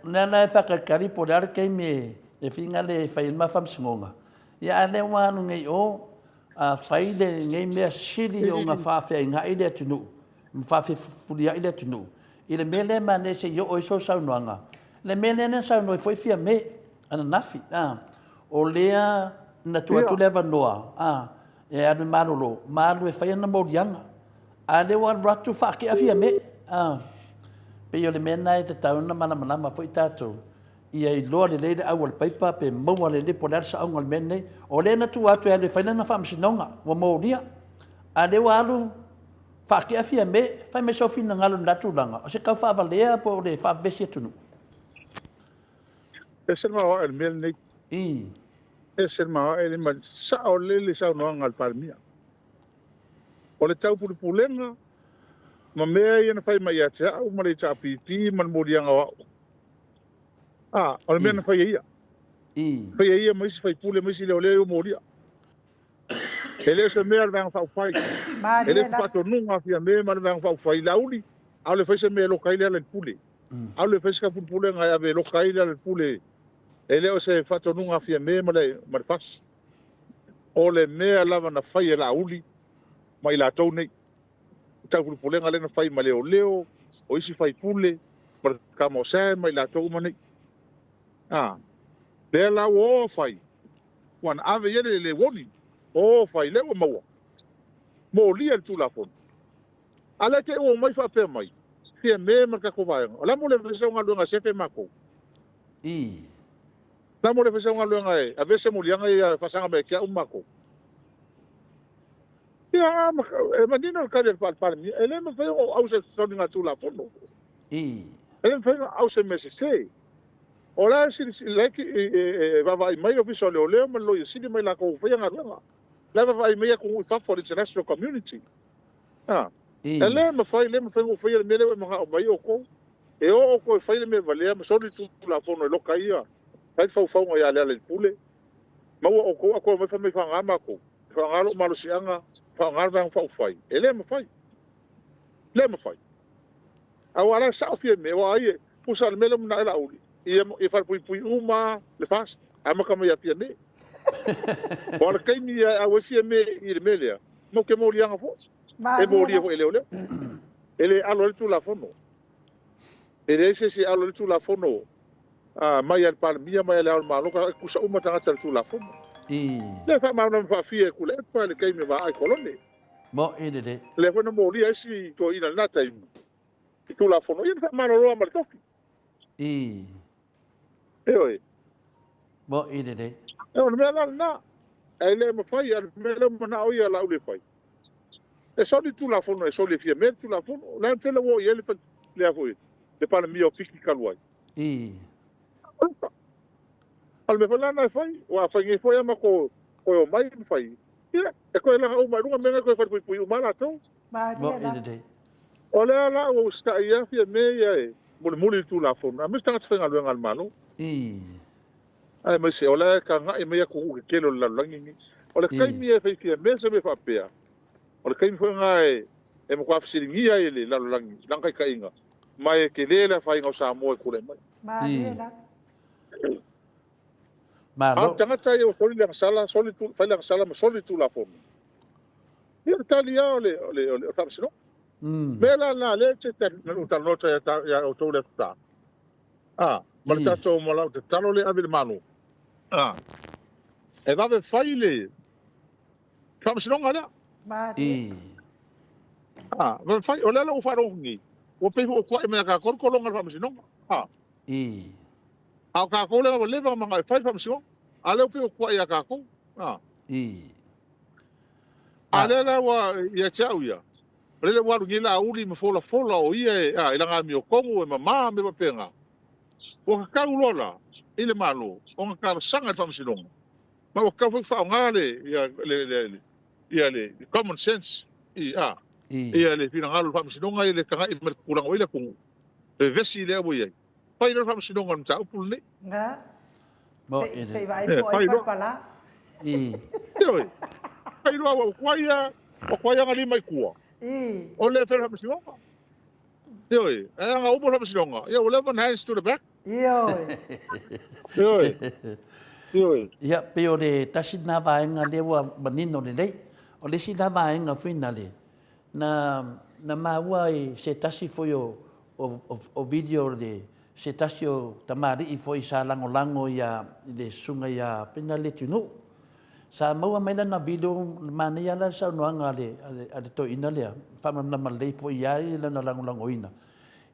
na fa ka kari po dar ke me e finga le fai ma fam singonga ya le wanu ngai o fai le ngai me sili o nga fa fe nga ile tunu fa fe fulia ile tunu ile mele mane se yo o so sa noanga le mele ne sa no foi fia me ana nafi o lea na tu le va noa e anu malu e fai na morianga ale wa ratu fa ke afia me pe yo le mena e te tauna mana foi tato ia I loa le leile au al paipa pe maua le le polar sa au al mene o le na tu atu e le whaina na whamsinonga wa mauria a le wa alu whake awhia me whai me sofi na ngalo natu langa o se kau whawalea po le whawesi atunu e se mawa el mel nei e se mawa el ma sa o le sa no ngal palmia o le tau pulenga ma mea ia na whai mai ate au ma le tapipi man morianga wa o mena fai ia. Fai ia mais fai pule mais le ole o moria. Ele se mea vang fai. Ele se pato nunga fia me man vang fai lauli. Au le fai se me lo kai le pule. Au le fai se pule nga ave lo kai le pule. Ele o se fato nunga fia me ma fas. O le mea lava na fai lauli. Mai la tau nei. Tau pule nga le na fai ma leo. O isi fai pule. Ma kamo sa mai la tau ma nei. Le la o fai. Wan ave yele le woni. O fai le o maua. Mo lia tu la fon. Ala ke o mai fa pe mai. Fia me marka ko vai. Ala mo le fesa nga lunga sefe mako. La mo le fesa nga lunga e. A vese mo lianga e fa sanga me kia o mako. Ya ma dino ka le pal mi. Ele me fa o au se soninga tu la fon. Ele me fa au se me se. Ola si like va mai ofiso le ole ma lo si mai la ko fa nga nga la va mai ko fa for international community ele ma fa o fa me le ma mai o ko e o ko fa me vale ma so tu la fono lo kaia fa nga ya le pule ma o ko ma fa me fa nga ma ko fa nga lo ma lo si anga fa nga va fa ele ma fa le ma fa awala sa ofie me wa ai pusal me le na la uli e far pui uma le fast ama kama ya piane Ora kai mi a wesi me I le mele. Mo ke mo lianga fo. E mo ria fo ele ole. Ele alo tu la fono. Ele se alo tu la fono. Mai al par mia mai al malo ka kusa uma tanga tu la fono. Le fa ma no fa fie ku le pa le kai me va ai kolone. Mo ide de. Le fono mo ria si to ina na tai. Tu la fono. Ia fa ma no ro ma tofi. Oi. Mo ide de. E ona me la na. Ele mo fai al me le mo na o ia la u le fai. E soli tu la fono e soli fia me tu la fono. La tele wo ia le fa le foi. Le pa mi o fiki kaluai. Al me fala na fai, wa fai ngi foi ma ko o mai fai. Ia, e ko la o mai runga me ko fa pui o mala to. Mo ide de. Ole la o sta ia fia me ia e. Muli tu la fono. A me sta tsenga lo ngal mano. Ai mai se ole ka nga e me ya ko ke lo la langi. Ole kai mi e fai fia me se me fa pea. Ole kai mi foi nga e mo kwa fsiringia ele la langi. Langai ka inga. Mai ke le fai ngo Samoa ko le mai. Mariela. Malo. Tanga tai o soli la sala, soli tu fai la sala, ma soli tu la fono. Ia talia ole o tamsino. Mela na le te no ta nota ya o to le ta. Ma ta to mo la te talo le abil manu. E va be fai le. Tamsino ngala. Mariela. Va fai ole la o fa rongi. O pe o kwa me ka kor kolonga tamsino. Au ka ko le o le va manga fai tamsino. Ale pe o kwa ya ka ko. Ale la wa ya chau ya. Rele wa ngi la uli me fola o ia ila nga mi o kongo e mama me penga. O ka ka ulola ile malo. O ka sanga tamsino. Ma o ka fa ngale ya le common sense. Ia le fina ngalo tamsino nga ile ka i mer kurang o ile ku. E vesi le o ia. Pa ile tamsino nga ta upul ni. Nga. Se vai po ai pala. Oi. Pa ile wa kwaya ngali mai kuwa. O le fer tamsino. Oi. E nga upo tamsino. Ia o le one hands to the back. Oi. Ia pe o le tasi na vaenga le wa manino le lei. O le si na vaenga fina le. Na maua i se tasi foi o video le se tasi o tamari i foi sa lango ia le sunga ia pina le tunu. Samoa mai na video mani ala sa noanga ale to ina le. Fama na Maleifua ia i na lango ina.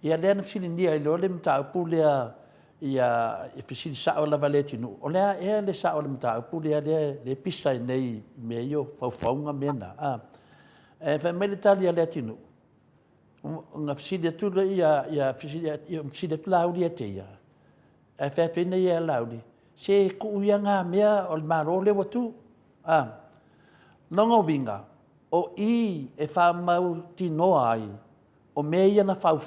Ia le na fini dia i le mta pulea ia e fisi sa o la valeti no. O le le sa o le mta pulea le pisa nei meio faunga mena. E fa mai Italia le tino. Nga fisi de tu ia fisi de Claudia te ia. E fa pena ia laudi. Se ku ia nga mea o maro le watu. Longo vinga. O e fa mau tino ai. O meia na fau.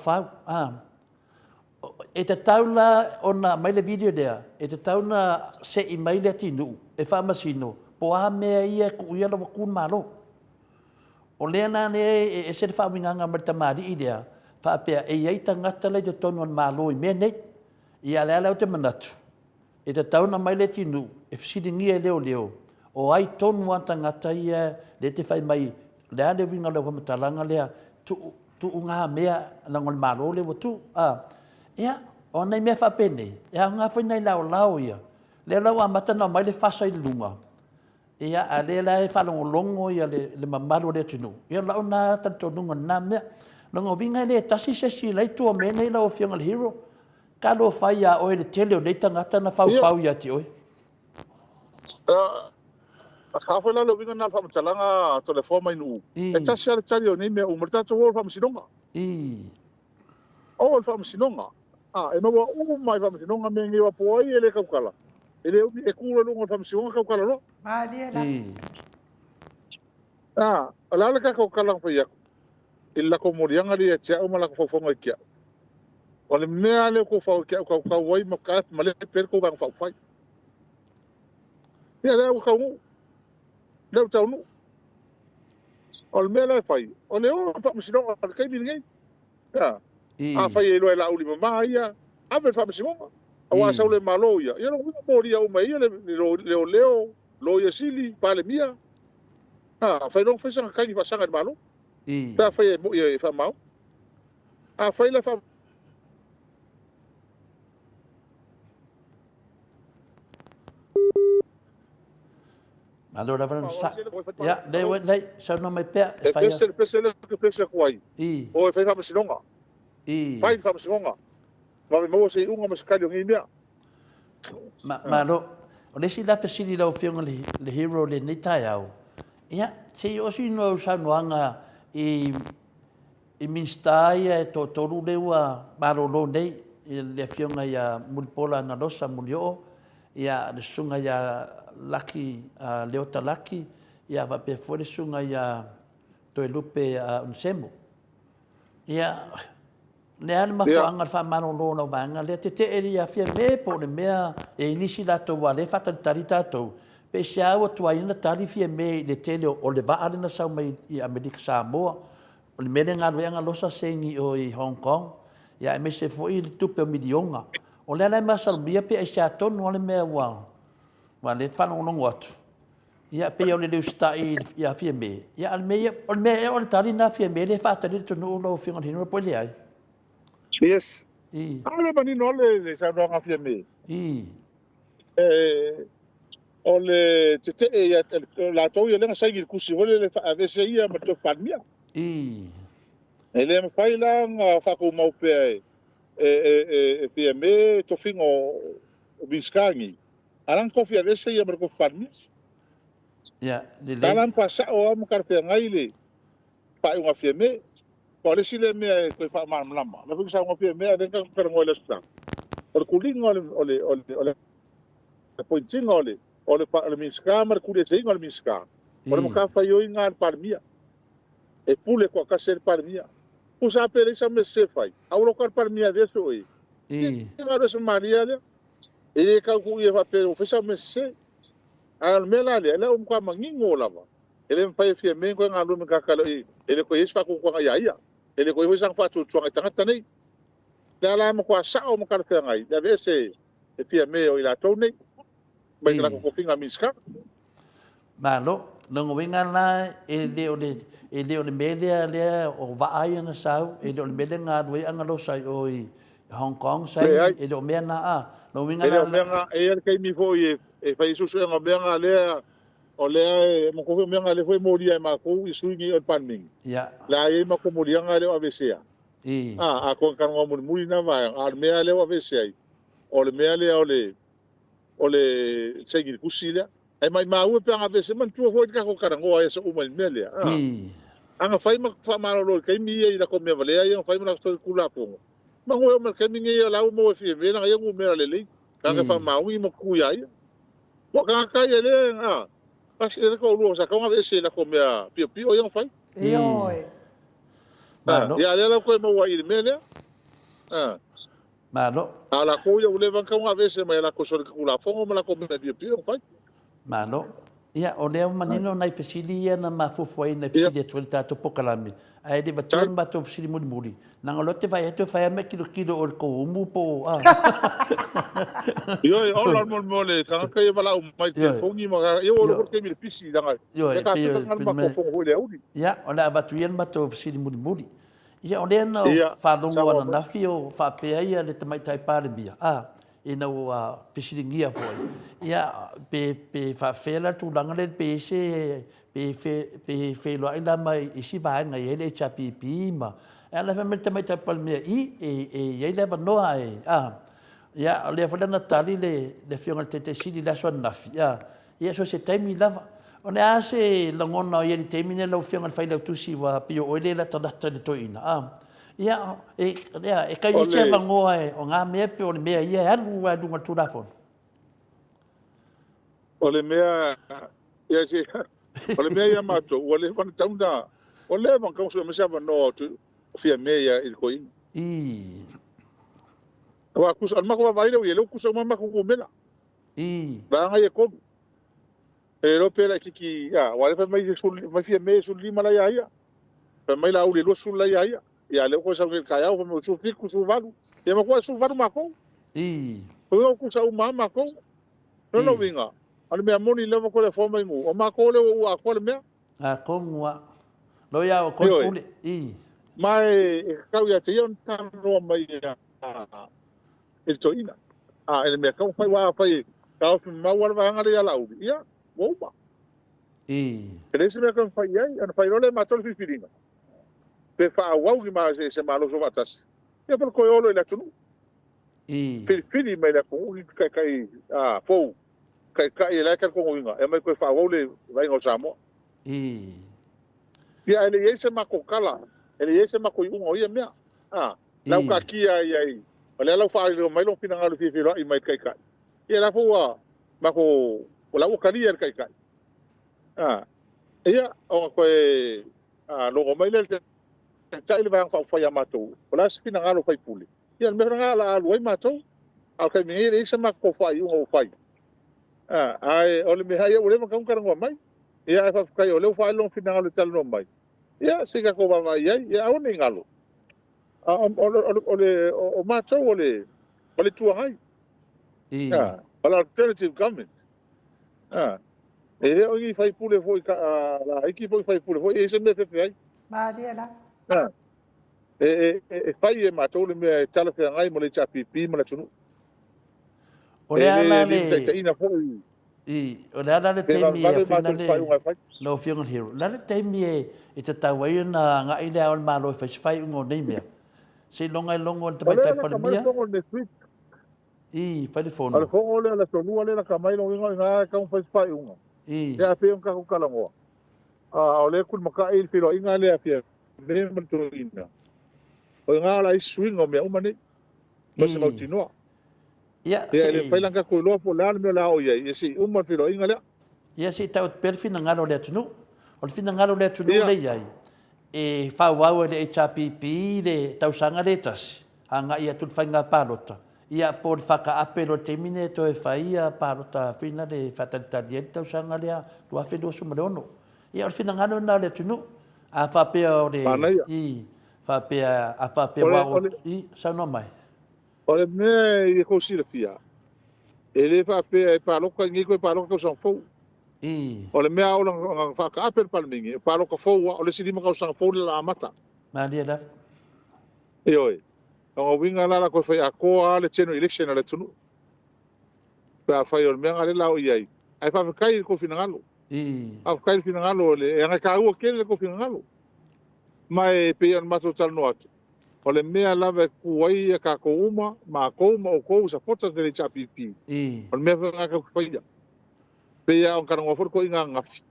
E te taula ona mai le video dea. E te tauna se i mai le tinu. E fa masino. Po a mea ia ku ia la wakun malo. O lea nane e se te whaaminganga maritamari i lea, whaapea e iei tangata lei te tonu an malo i mea nei, i a lea leo te manatu. E te tauna mai le tinu, e whasiringi e leo, o ai tonu an tangata ia le te whai mai, lea le winga leo whamatalanga lea, tu unga mea langon malo leo tu. Ia, o nei mea whapene, e a ngā whainai lao ia, leo lau a matana mai le whasa i lunga. Ia a le la e whalongolongo ia le mamaru le tunu. Ia lau nā tatonunga nā mea. Longo vinga le tasi sesi lai tua mena i lau whianga le hero. Ka lo whai a oe le tele o nei tangata na whau ia ti oi. Hawhi lalo vinga nā whamatalanga to le whomai nuu. E tasi ale tari o nei mea umarita to o whamasinonga. O whamasinonga. E mawa mai whamasinonga mea ngewa po ai e le kaukala. Ele e kura lunga whamasinonga kaukala no. Mariela. Ala ka ko kalang pa yak. Illa ko morianga li tia o mala ko fonga kia. Wale mea le ko fa kia ko wai makat male per ko bang fa fai. Ya le ko mu. Le tau nu. Ol mea le fai. Ole o fa msino al kai bi ngai. A fai e lo la uli mama ia. A ver fa msino. Awa sa le malo ia. Ia no moria o mai le leo lo ia sili pale mia fai no fai sanga kai fa sanga malo I. ta fai mo ia fa mau fai la fa Allora van sa. Ja, nee, zou nog met per. pese kuai I. o fai fa sinonga I. fai fa sinonga ma mo se unga mas kali ngi mia Ma lo. O si la pesili la ofionga le hero le ni tai au. Ja, se o si no sa noanga I minstaia e to toru leua marolo nei le fionga ia mulpola na losa mulio ia le sunga ia laki leota laki ia va pe fore sunga ia to lupe un semo ia le ana ma foanga fa marolo no banga le te ia fia me po le mea e inisi la to wale fa tari tato pe sia o to ina tari fia me le tele o le va ana sa mai i Amerika Samoa o le mele ngā ruenga losa sengi o i Hong Kong, ia e me se fo i tupe o midionga. O le anai masalumia pe e sia tonu o le mea wang. Wa le whana onongo atu. Ia pe o le leu sta i a fia me. Ia o le mea o le tari na fia me le whaatari tonu o lo whinga hinu po le ai. yes I. ale mani no le sa no ngafia me I. o le te ia la to ia lenga sai kusi vole le avese ia ma to palmia I. ele me fai la fa ko mau pe fia me to fingo o biskangi aran ko fia avese ia ma ko palmia Ia, le le. talan pasa o am karte ngai le pa unha fia me ko le sile me ko fa mal lama le fi sa unha fia me den ka per ngole sta o kulingo ole pointingo ole miska mar kule sei ngol miska ole mo ka fa yo inga palmia e pule ko ka ser palmia usa pere sa me se fai aulo kar palmia de so e ngaro se maria le e ka ku ye va pe ofisa me se al mela le la um ka mangingo lava ele me pai fie me ko ngalo me ka kala ele ko yes fa ko nga ya ele ko yo sang fa tu tanga tanga nei la mo ko sa o mo ka fe ngai da vese e fie me o ila to nei mai la ko finga miska Ma lo, nongo winga na e leo le media le o vaai na sau e leo le media ngā rui anga lo sai o i Hong Kong sai e leo mea na no winga na menga e kai mi fo e fai su nga menga le o le mo ko menga le foi moria ma ko i suingi o panming ya la e ma ko moria nga le avesea a ko kan ngo muri na va al mea le avesea o le mea le o le segir kusila ai mai mau pe anga vese man tu ho ka ko karango ai so uma mele anga fai ma fa ma lo kai mi e la ko me vale ai fai ma so kula po ma ho ma kai mi nge la mo fi ve na yo me le le ka fa ma ui mo ku ya ko ka ka ye le pas e ko lo sa ka nga vese la ko me pio pio yo fai Ioi. ma no ya le la ko mo wa i mele ma no ala ko yo le van ka nga vese ma la ko so kula fo mo la ko me pio pio fai ma no ia o leo manino nai pesili ia na mafufuai na pesili tu tato pokalami ai de batul bato pesili muri muri na ngolote vai eto fai me kilo o ko umu po yo o la mo le ka ka ia bala mai telefongi ma yo o ko ke mi pisi danga ka ka ma ko fo ho le udi ia o la batuien bato pesili muri muri ia o le na fa longo na fio fa pe ia le tamai tai pare bia e na o fisiringia foi ia pe fa fela tu langa le pe se pe lo ainda mai isi vai nga ele chapi pi ma ela fa meta meta palmia e ele va no ai ia le fa na tali le fiona te sili la so na ia so se temi lava ona se langona ia te mine lo fiona fa le tusi wa pi o ele la tata te toina ia e kai se vangoa o ngā mea pe o le mea ia alu a dunga turafon. O le mea ia se o le mea ia mato o le van tauna o le van ka so me sa no tu fia mea il ko wa ku so ma ko vai le lo ku so ma ko mela ba nga ye ko e lo pela kiki ya wa le fa mai sul mai fia mea sul lima la ia fa mai la u le lo sul la ia ia le ko sa ke kaya o mo su fiku su valu e mo ko su valu ma ko ko ku sa u ma ko no vinga Ana mea moni leva ko le fo mai mu. O ma ko le ua ko le mea. A kongua. Lo ia o koi pule. I. Mai kau ia te ion tano mai e to ina. Ele mea kau fai wa fai. Kau fi mawar wa ngari ala ubi. Ia, woma. I. Ele se mea kau fai ai, ana fai role ma tolu fifirina. Pe fa wau ki ma se malo so vatas. Ia pel koe olo ila tunu. I. Fili mai la ko kai fou. Kai ila ka ko inga. E mai koe fa wau le vai ngo Samoa. I. Ia ele ese mako kala. Ele ese mako ungo ia mea. Lau ka kia ia. Ole lau fa ile mai lo pina ngalu fifiro i mai kai. Ia la fo mako ola o karia kai. Ia o koe logo mai le tai le vang fa fa yamato. Ola spina ngalo fai puli. Ia me ngala alu ai mato. Al kai me ile ese mako fa ungo fai. Ai ole me haia ole maka ngkarangwa mai. Ia fa kai ole fa lo pina ngalo talo mai. Ia sika ko ba mai ia o ni ngalo. O mato ole tua ngai. I. Ala alternative government. E o ngi fai pule foi la iki foi fai pule foi e se me fe ai. Ma dia la. Fai e mato le me tala fe ngai mo le chapipi mo le tunu. Ole ala le. Te ina foi. I. Ole ala le te mi e finale. Lo fiong hero. La le te mi e te tawai na nga ile al malo fai ungo nei mea. Se longa longo te mai tai pa mea. I, fai le fono. Ala fongo le ala tonu le la kamai lo nga ka un fai ungo. I. Ya pe un ka ko kala ngo. Ole kul maka il filo inga le afia. Me mo ina. O nga la swing o me o mani. Mas mo tino. Ya. Ya le fai langa ko lo po la me la o ye. Isi umma filo inga le. Ya si tau perfil ngalo le tunu. O fina ngalo le tunu le yai. E fa wau le HPP le tau sanga le tasi. Anga ia tut fai nga palota. Ia por faka apelo temine to e faia palota fina le fataltalienta sanga le tu afedo sumarono. Ia fina ngalo na le tunu. A fa pe o le I fa pe a fa pe wa I sa no mai. Ole me i ko si le fia. Ele fa pe paloka ngi ko paloka so fo. I. Ole me a ola fa ka apel palmingi paloka fo ole si lima ka so fo la mata. Ma dia da. Oi. O winga la ko fa ko ale cheno election ale tunu. Pa fa yo me ngale la o yai. Ai fa kai ko fina ngalo. I. A kai fina ngalo le nga ka o ke le ko fina ngalo. Mai pe on mato tal no atu. Ole mea lava ku ai ka ko uma ma ko ma o ko sa foto de chapipi. I. Ole me nga ka faia. Pe ya on karango for ko inga ngafi.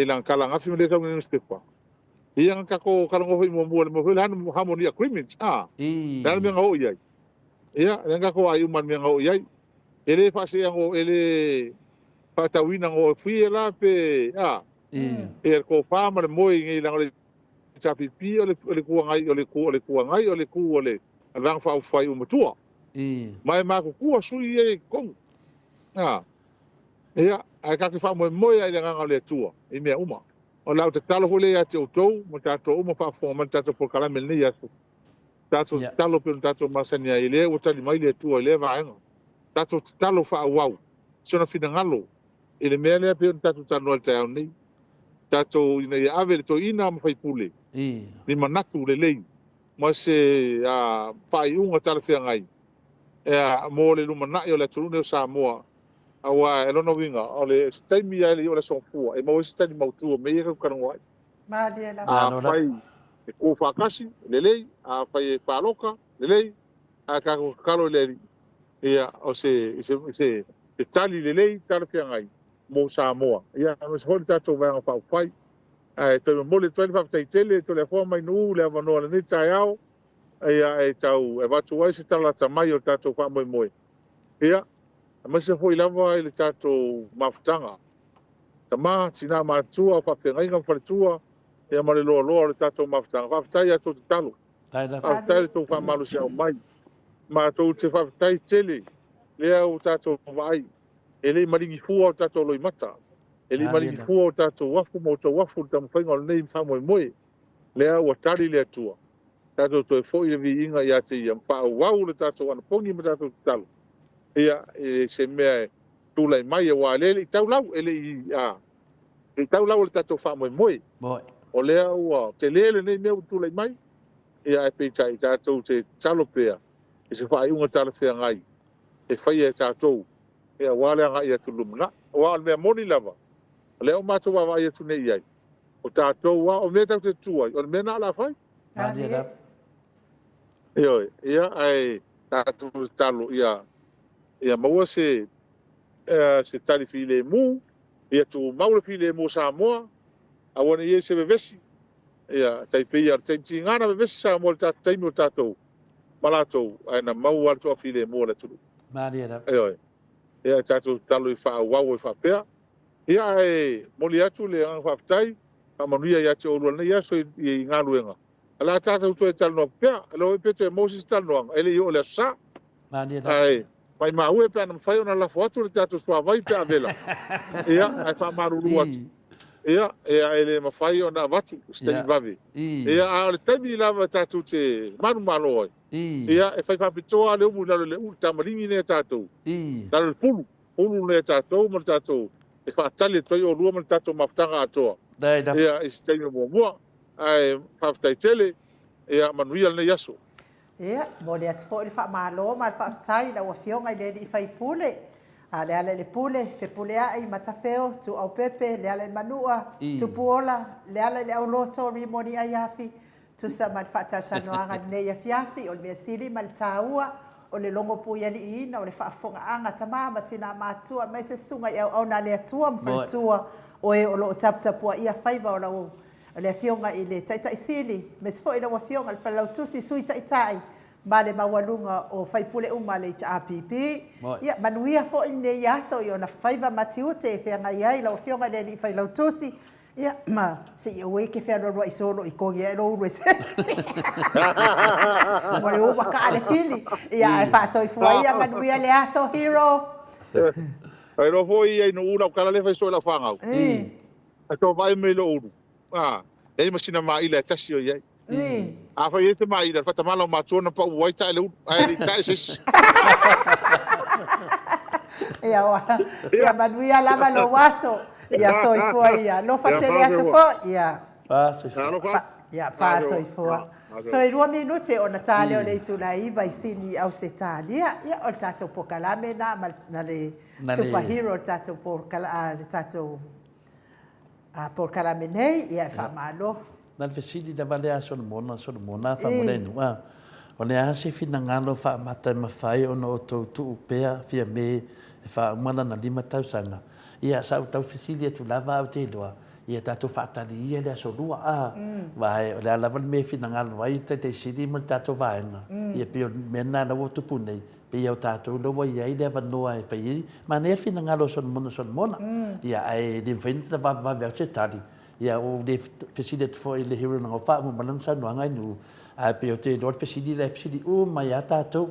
Ilang kala ngafi me ka ngi stepa. Ia ka ko karango foi mo mo han harmony agreements. I. Dal me ngau ia. Ia nga ko ai man me ngau ia. Ele fa se ngo ele fa tawina ngo fui la pe e ko fa ma mo ngi lang chapipi ole ku ngai ole ku lang fa fai matua. Mai ma ku sui e kong. Ia ai ka ki fa mo ia le nga le tua i me uma. O lau te talo hole ia te utou, mo tato uma pa fo man tato por kala mel ni aso. Tato talo pe tato masania ile o tali mai le tua ile vaenga. Tato talo fa wow. Sona fina ngalo. Ile mele pe tato tano al tau ni. Tato ina ia ave to ina mo fai pule. Ni manatu le lei. Mo se fai unga talo fia ngai. Mo le luma na yo le tulu ne Samoa. Awa e lono winga ole staimi ai ole so fu e mo stadi mautu me e ka no ai ma dia la fai e ko fa kasi lelei a fai e paloka lelei a ka ko kalo le ia o se e tali lelei tarfia ngai mo Samoa ia no se hol tato va fa fai e to mo le tali fa tai tele to le forma nu le va no le tai ao ia e tau e va tu ai se tala tamai o tato fa mo ia ma se foi lava ile tato mafutanga tama tina matua fa fe ngai ngam fatua e ma le lo le tato mafutanga fa ftai ato talo fa ftai to fa malu se mai ma to te fa ftai tele le au tato vai ele maringi fu o tato loi mata ele maringi fu o tato wafu mo to wafu tam fa ngol nei fa mo le au tali le tua tato to foi vi inga ya te yam fa wa le tato wan pongi ma tato talo ia se mea tūlai mai e wā lele i taulau ele i taulau le tatou whaamoemoe. Moi. O lea ua te lele nei mea tūlai mai ia e peitai tātou te talopea i se whaaiunga talawhea ngai e whaia e tātou ia wālea ngai atu lumna wā mea moni lava lea o mātou wā wai atu nei ai o tātou wā o mea tau te tuai o mea nā la whai ia ai tātou talo ia maua se tali while mū ia tu maule while mū Samoa awana ia se vevesi ia taipei ar taipei ngana vevesi Samoa tātou taimi o tātou malatou aina mau ar toa while mū la tulu ia tātou talo i wha wau i wha pea ia e moli atu le ang whaftai manuia ia te olua nei aso i ngā luenga ala tātou tue talo pea alo i peto e Moses talo ele i o le sa ai mai maue pe ana fai ona la foto le tato sua vai pe avela ia ai fa maruru atu ia ele ma fai ona vatu stei vavi ia a le tami lava tato te manu malo ia e fai fa pitoa le umu le tamaringi ne tato na le pulu ne tato mo tato e fa tali toi o rua mo tato mafutanga atoa ia e stei mo mua ai fa tai tele ia manuia le yaso. Ia, mo le atu fo le whaamalo, ma le whaafitai na ua fionga i le i whai pule. Le ale le pule, fe pule ai matafeo, tu au pepe, le ale manua, tu puola, le ale le au loto, rimoni ai afi, tu sa man whaatantanoanga nei afi afi, o le mea sili ma le tāua, o le longo pui ani ina, o le whaafonga anga tamama tina mātua, mai se sunga i au na le atua mwhanatua, o e o lo taputapua ia whaiva o lau. Le fionga i le taitai sili, me se fo ina wa fionga le whalautusi sui taitai, ma le mawalunga o whaipule uma le ta apipi. Ia, manuia fo ina iaso i ona whaiva matiute e whianga iai, lau fionga le li whailautusi. Ia, ma, se i ue ke whanarua i solo i kongi e lo ure sesi. Mo le uwa ka ale fili. Ia, e whaaso i fuaia, manuia le aso hero. Ai ro fo i no ura kala le fai so la whangau. A to vai me lo uru. Ele masina mai le tasi o iai. A fa yete mai le fata malo matona pa uai ta le ai ta se. Ia manuia lava lo waso. Ia soi foi ia lo fatele atu fo ia. Ia fa soi fo. Toi 2 minute ona tale o le tula iva i sini au se talia. Ia o tato pokalame na le superhero tato pokala le tato por kalamenei ia fa malo na fesili da valea so mona fa mona no o le ase fina ngalo fa mata mafai ona o tu pea fia me fa mana na lima tau sanga ia sa tau fesili tu lava o te doa ia tatu fa tali ia le so lua vai o le lava me fina ngalo vai te sili mo tatu vaenga ia pe mena na o tu punei pe ia tatu lo wa ia ile va noa e pai ma ne fina ngalo so mona ia ai de venta va verse tali ia o de facility for ile hero na fa mo balansa no ngai nu a pe o te dot facility le facility o mai ata to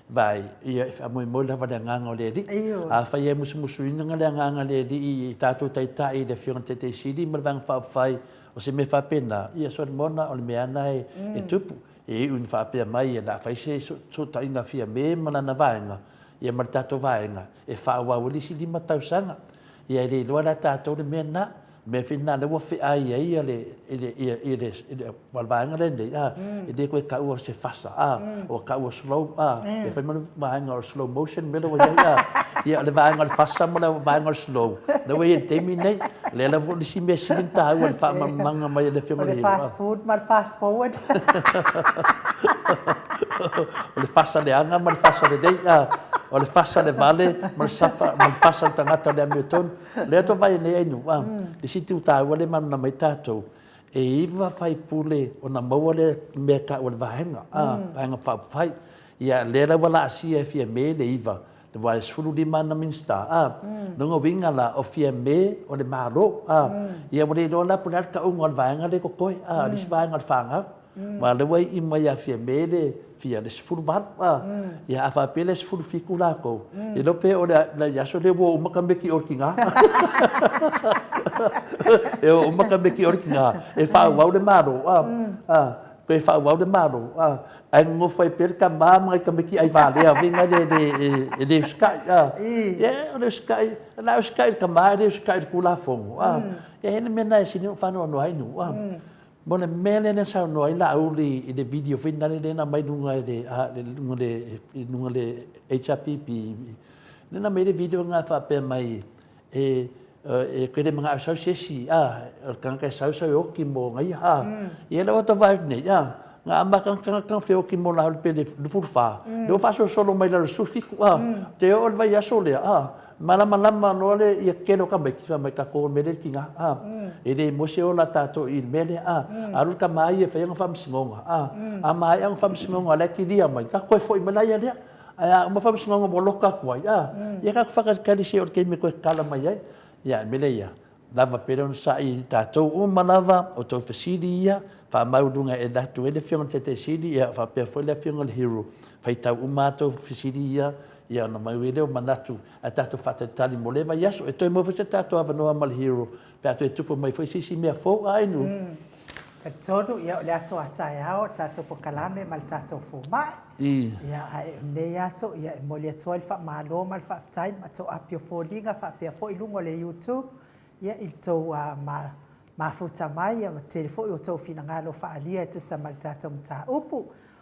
vai ia fa mo mo la va nganga le di a fa ia musu ina le nganga le di i tatu tai de fiante te sidi mo vang fa fai o se me fa pena ia so mona o me ana e tupu e un fa pe mai da fa se so ta inga fia me mana na vaenga ia ma tatu vaenga e fa wa wili si di matau sanga ia le lo la tatu de mena me fina le wo fi ai ia le wal vaenga le e de ko ka o se fasa o ka o slow e fa ma vaenga o slow motion me lo ia le vaenga fasa ma le vaenga slow le we te mi nei le la vo si me si ta o fa manga mai le fiona le fast food mal fast forward o le fasa le anga mal fasa le dei o le fasa le vale mal safa mal fasa tangata le ameton le to vai nei nu le si tu ta o le man na mai tato e iva fai pule o na mau le meka o le vaenga vaenga fa fai ia le la wala si e fia me le iva le vai sulu di mana minsta no winga la o fia me o le maro ia mo le lo la punar ka o vaenga le ko koi le vaenga fanga ma le wai i mai a fia me le fia le sfuru bat ia afa pele sfuru fikula ko e lo pe o la ya so le wo makambe ki orkinga e o makambe ki orkinga e fa wa le maro koe whau de maro. Ai ngo fai pere ka mama ka meki ai vale a vinga de sky. Yeah, de sky. Na sky ka ma de sky kula fongo. Ya hene mena e sini whano no ai nu. Bona mele ne sa no ai la uli i de video finga de na mai nunga nunga le HRPP. Nena mai de video nga fa pe mai kede mga associasi kan ka sa o ki mo ngai ye la to va ne nga amba kan fe o ki mo la pe de furfa do fa solo mai la sufiku te o va ya sole malama no le ye keno ka mai ki mai ka ko me de kinga ele mo se o la tato il mele aru ka mai e fe nga fam singonga mai ang fam singonga la ki dia mai ka ko foi malaya dia uma fam singonga boloka ko ye ka fa ka li se o ke me ko kala mai ya meleia lava pere on sai tatou malava o to fasidi ia fa maudunga e datu ele fiona te sidi ia fa pe foi le fiona le hero fa tau mato fasidi ia na mai wele o manatu a tatu fa te tali moleva yaso e to mo fa tatu ava no mal hero pe atu e tupo mai foi sisi me fo ai nu Tatono ia le aso atai ao tatou po kalame mal tatou fo mai ia ne aso ia mo le toi fa malo mal fa tai ma to apio fo linga fa pe fo ilungo le YouTube ia il to ma futa mai ia telefo o to fina ngalo fa alia tu sa mal tatou ta upu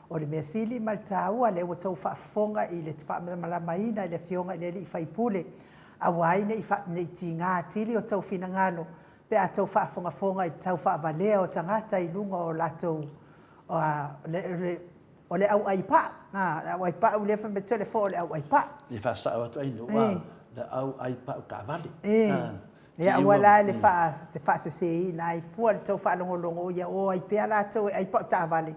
o le mesili mal taua le o to fa fonga i le fa mala maina le fionga le li fa ipule awai ne fa ne tinga tili o to fina ngalo pe a tau whaafonga i tau whaavalea o tangata i lunga o latou o le au aipa. Au aipa u lefa me telefo o le au aipa. I whaasa o atu ainu le au aipa o ka vale. Ia wala le te whaasese i na i fua le tau whaalongolongo ia o aipea latou e aipa o ta vale.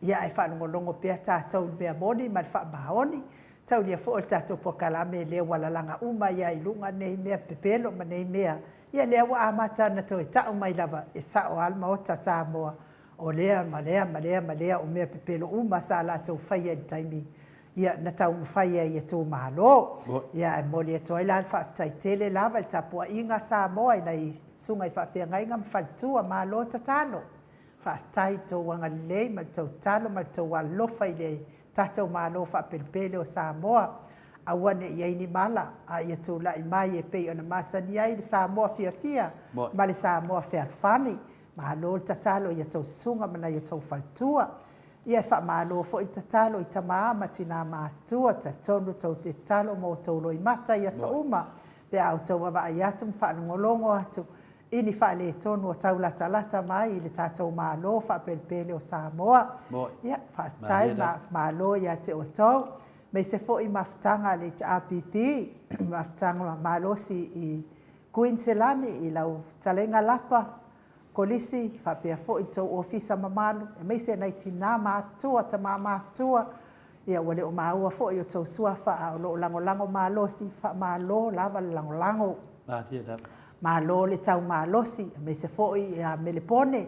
Ia ai whaalongolongo pea tātou mea moni ma le whaamahoni. Tau lia fo o tātou po kalame le walalanga uma ia i lunga nei mea pepelo ma nei mea. Ia lea wa amata na to e tau mai lava e sa o alma o ta Samoa o lea malea o mea pepelo uma sa la tau whaia i taimi ia na tau mwhaia i e tō mahalo ia e moli e toi la whaatai tele lava le tapua inga Samoa i nei sunga i whaafia ngai ngam whaltua mahalo tatano whaatai tō wanga lei ma tau talo ma tau walofa i le tatou mahalo whaapelpele o Samoa aua ne iai ni mala a ia tū lai mai e pei ona masani ai le Samoa fia ma le Samoa whealwhani mahalo tatalo ia tau sunga mana ia tau whaltua ia wha mahalo fo i tatalo i tamaa ma tina mātua ta tonu tau te talo mo tau loi mata ia sa uma pe au tau wawa ai atu mwhanongolongo atu ini wha le tonu o tau lata mai i le tatou mahalo wha pelpele o Samoa ia wha tai mahalo ia te o tau me se fo i maftanga le HRPP maftanga malosi i Queenselani i lau talenga lapa kolisi fa pe fo i tau ofisa mamalu e me se nei tina matua ta matua ia wale o maua fo i tau suafa o lo lango malosi fa malo lava lango malo le tau malosi me se fo i melepone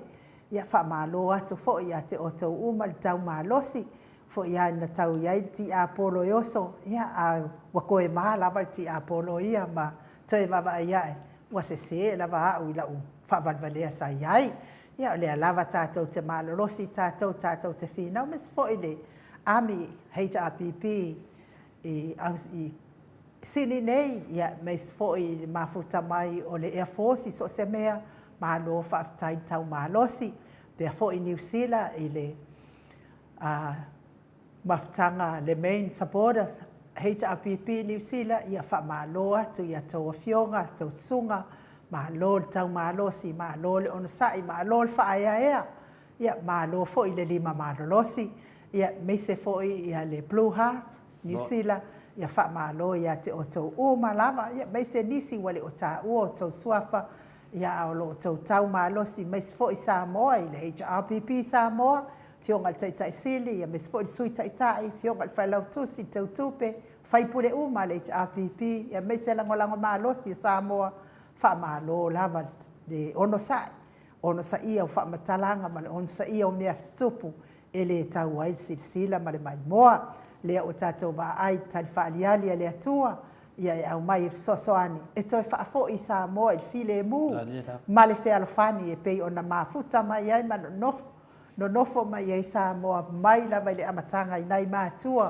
ia fa malo atu fo i te o tau uma le tau malosi fo ia na tau iai ti apolo yoso ia a wako e maha lava ti apolo ia ma te vava iai wa se lava au ila u fa valvalea sa iai ia le lava tātou te malolosi tātou te whina mes fo i le ami HRPP i sini nei ia mes fo i mafuta mai o le Air Force so se mea malo fa tai tau malosi pe fo i New Zealand i le maftanga le main supporter HRPP New Zealand ia wha malo atu ia tau fionga, tau sunga, malo tau malosi, malo le onasai, malo le wha ea ia malo fo i le 5 malolosi, ia meise fo i le Blue Heart New Zealand, ia wha malo ia te o tau uma lava, ia meise nisi wale o tā ua o tau suafa, ia ao tau malosi, meise fo i Samoa i le HRPP Samoa, fionga tai sili ia mes fo sui tai fionga fa lau tusi tau tupe fai pule uma le HRPP ia mes lango malosi Samoa fa malo lava de ono sa ia fa matalanga ma ono sa ia o mea tupu ele tau ai sila ma le mai moa le o tatou va ai tal fa aliali le atua ia au mai sosoani e toi fa fo i Samoa il file mu ma le fe alfani e pei ona mafuta mai ai ma no nofo mai ai Samoa mai lava le amatanga i nai mātua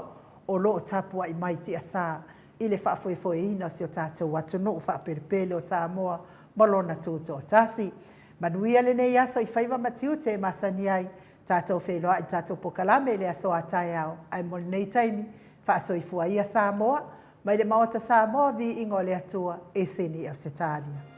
o loo tapua i mai ti asa i le whaafoefoeina si o tātou atu no whaaperepele o Samoa malona tūtou tasi. Manuia le nei aso i whaiva matiu te masani ai tātou wheloa i tātou pokalame le aso atai au ai mo nei taimi whaasoifua ia Samoa mai le maota Samoa vi ingo le atua e seni au setalia.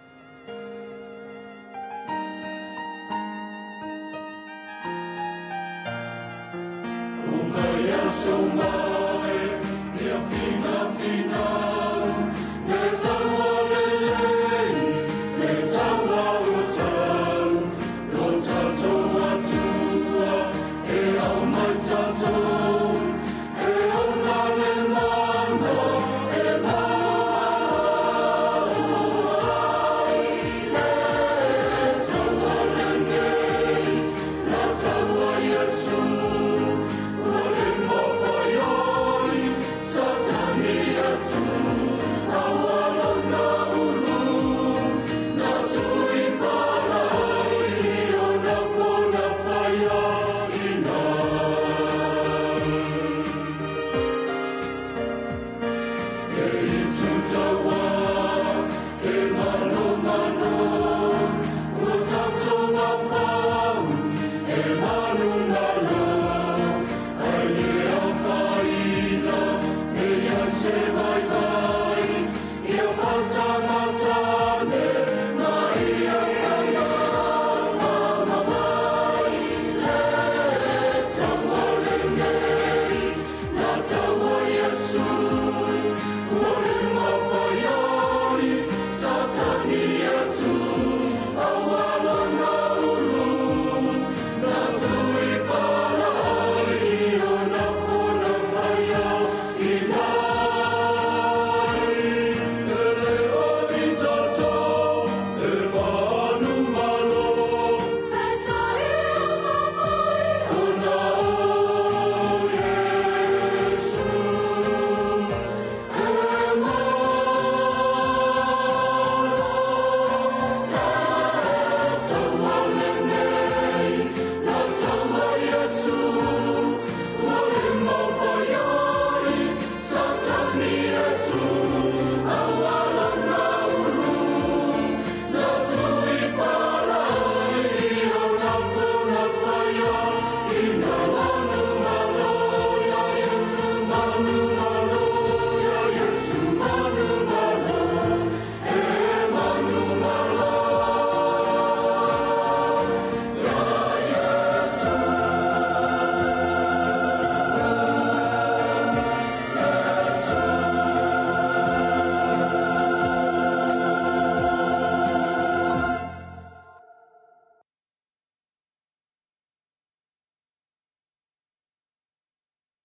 So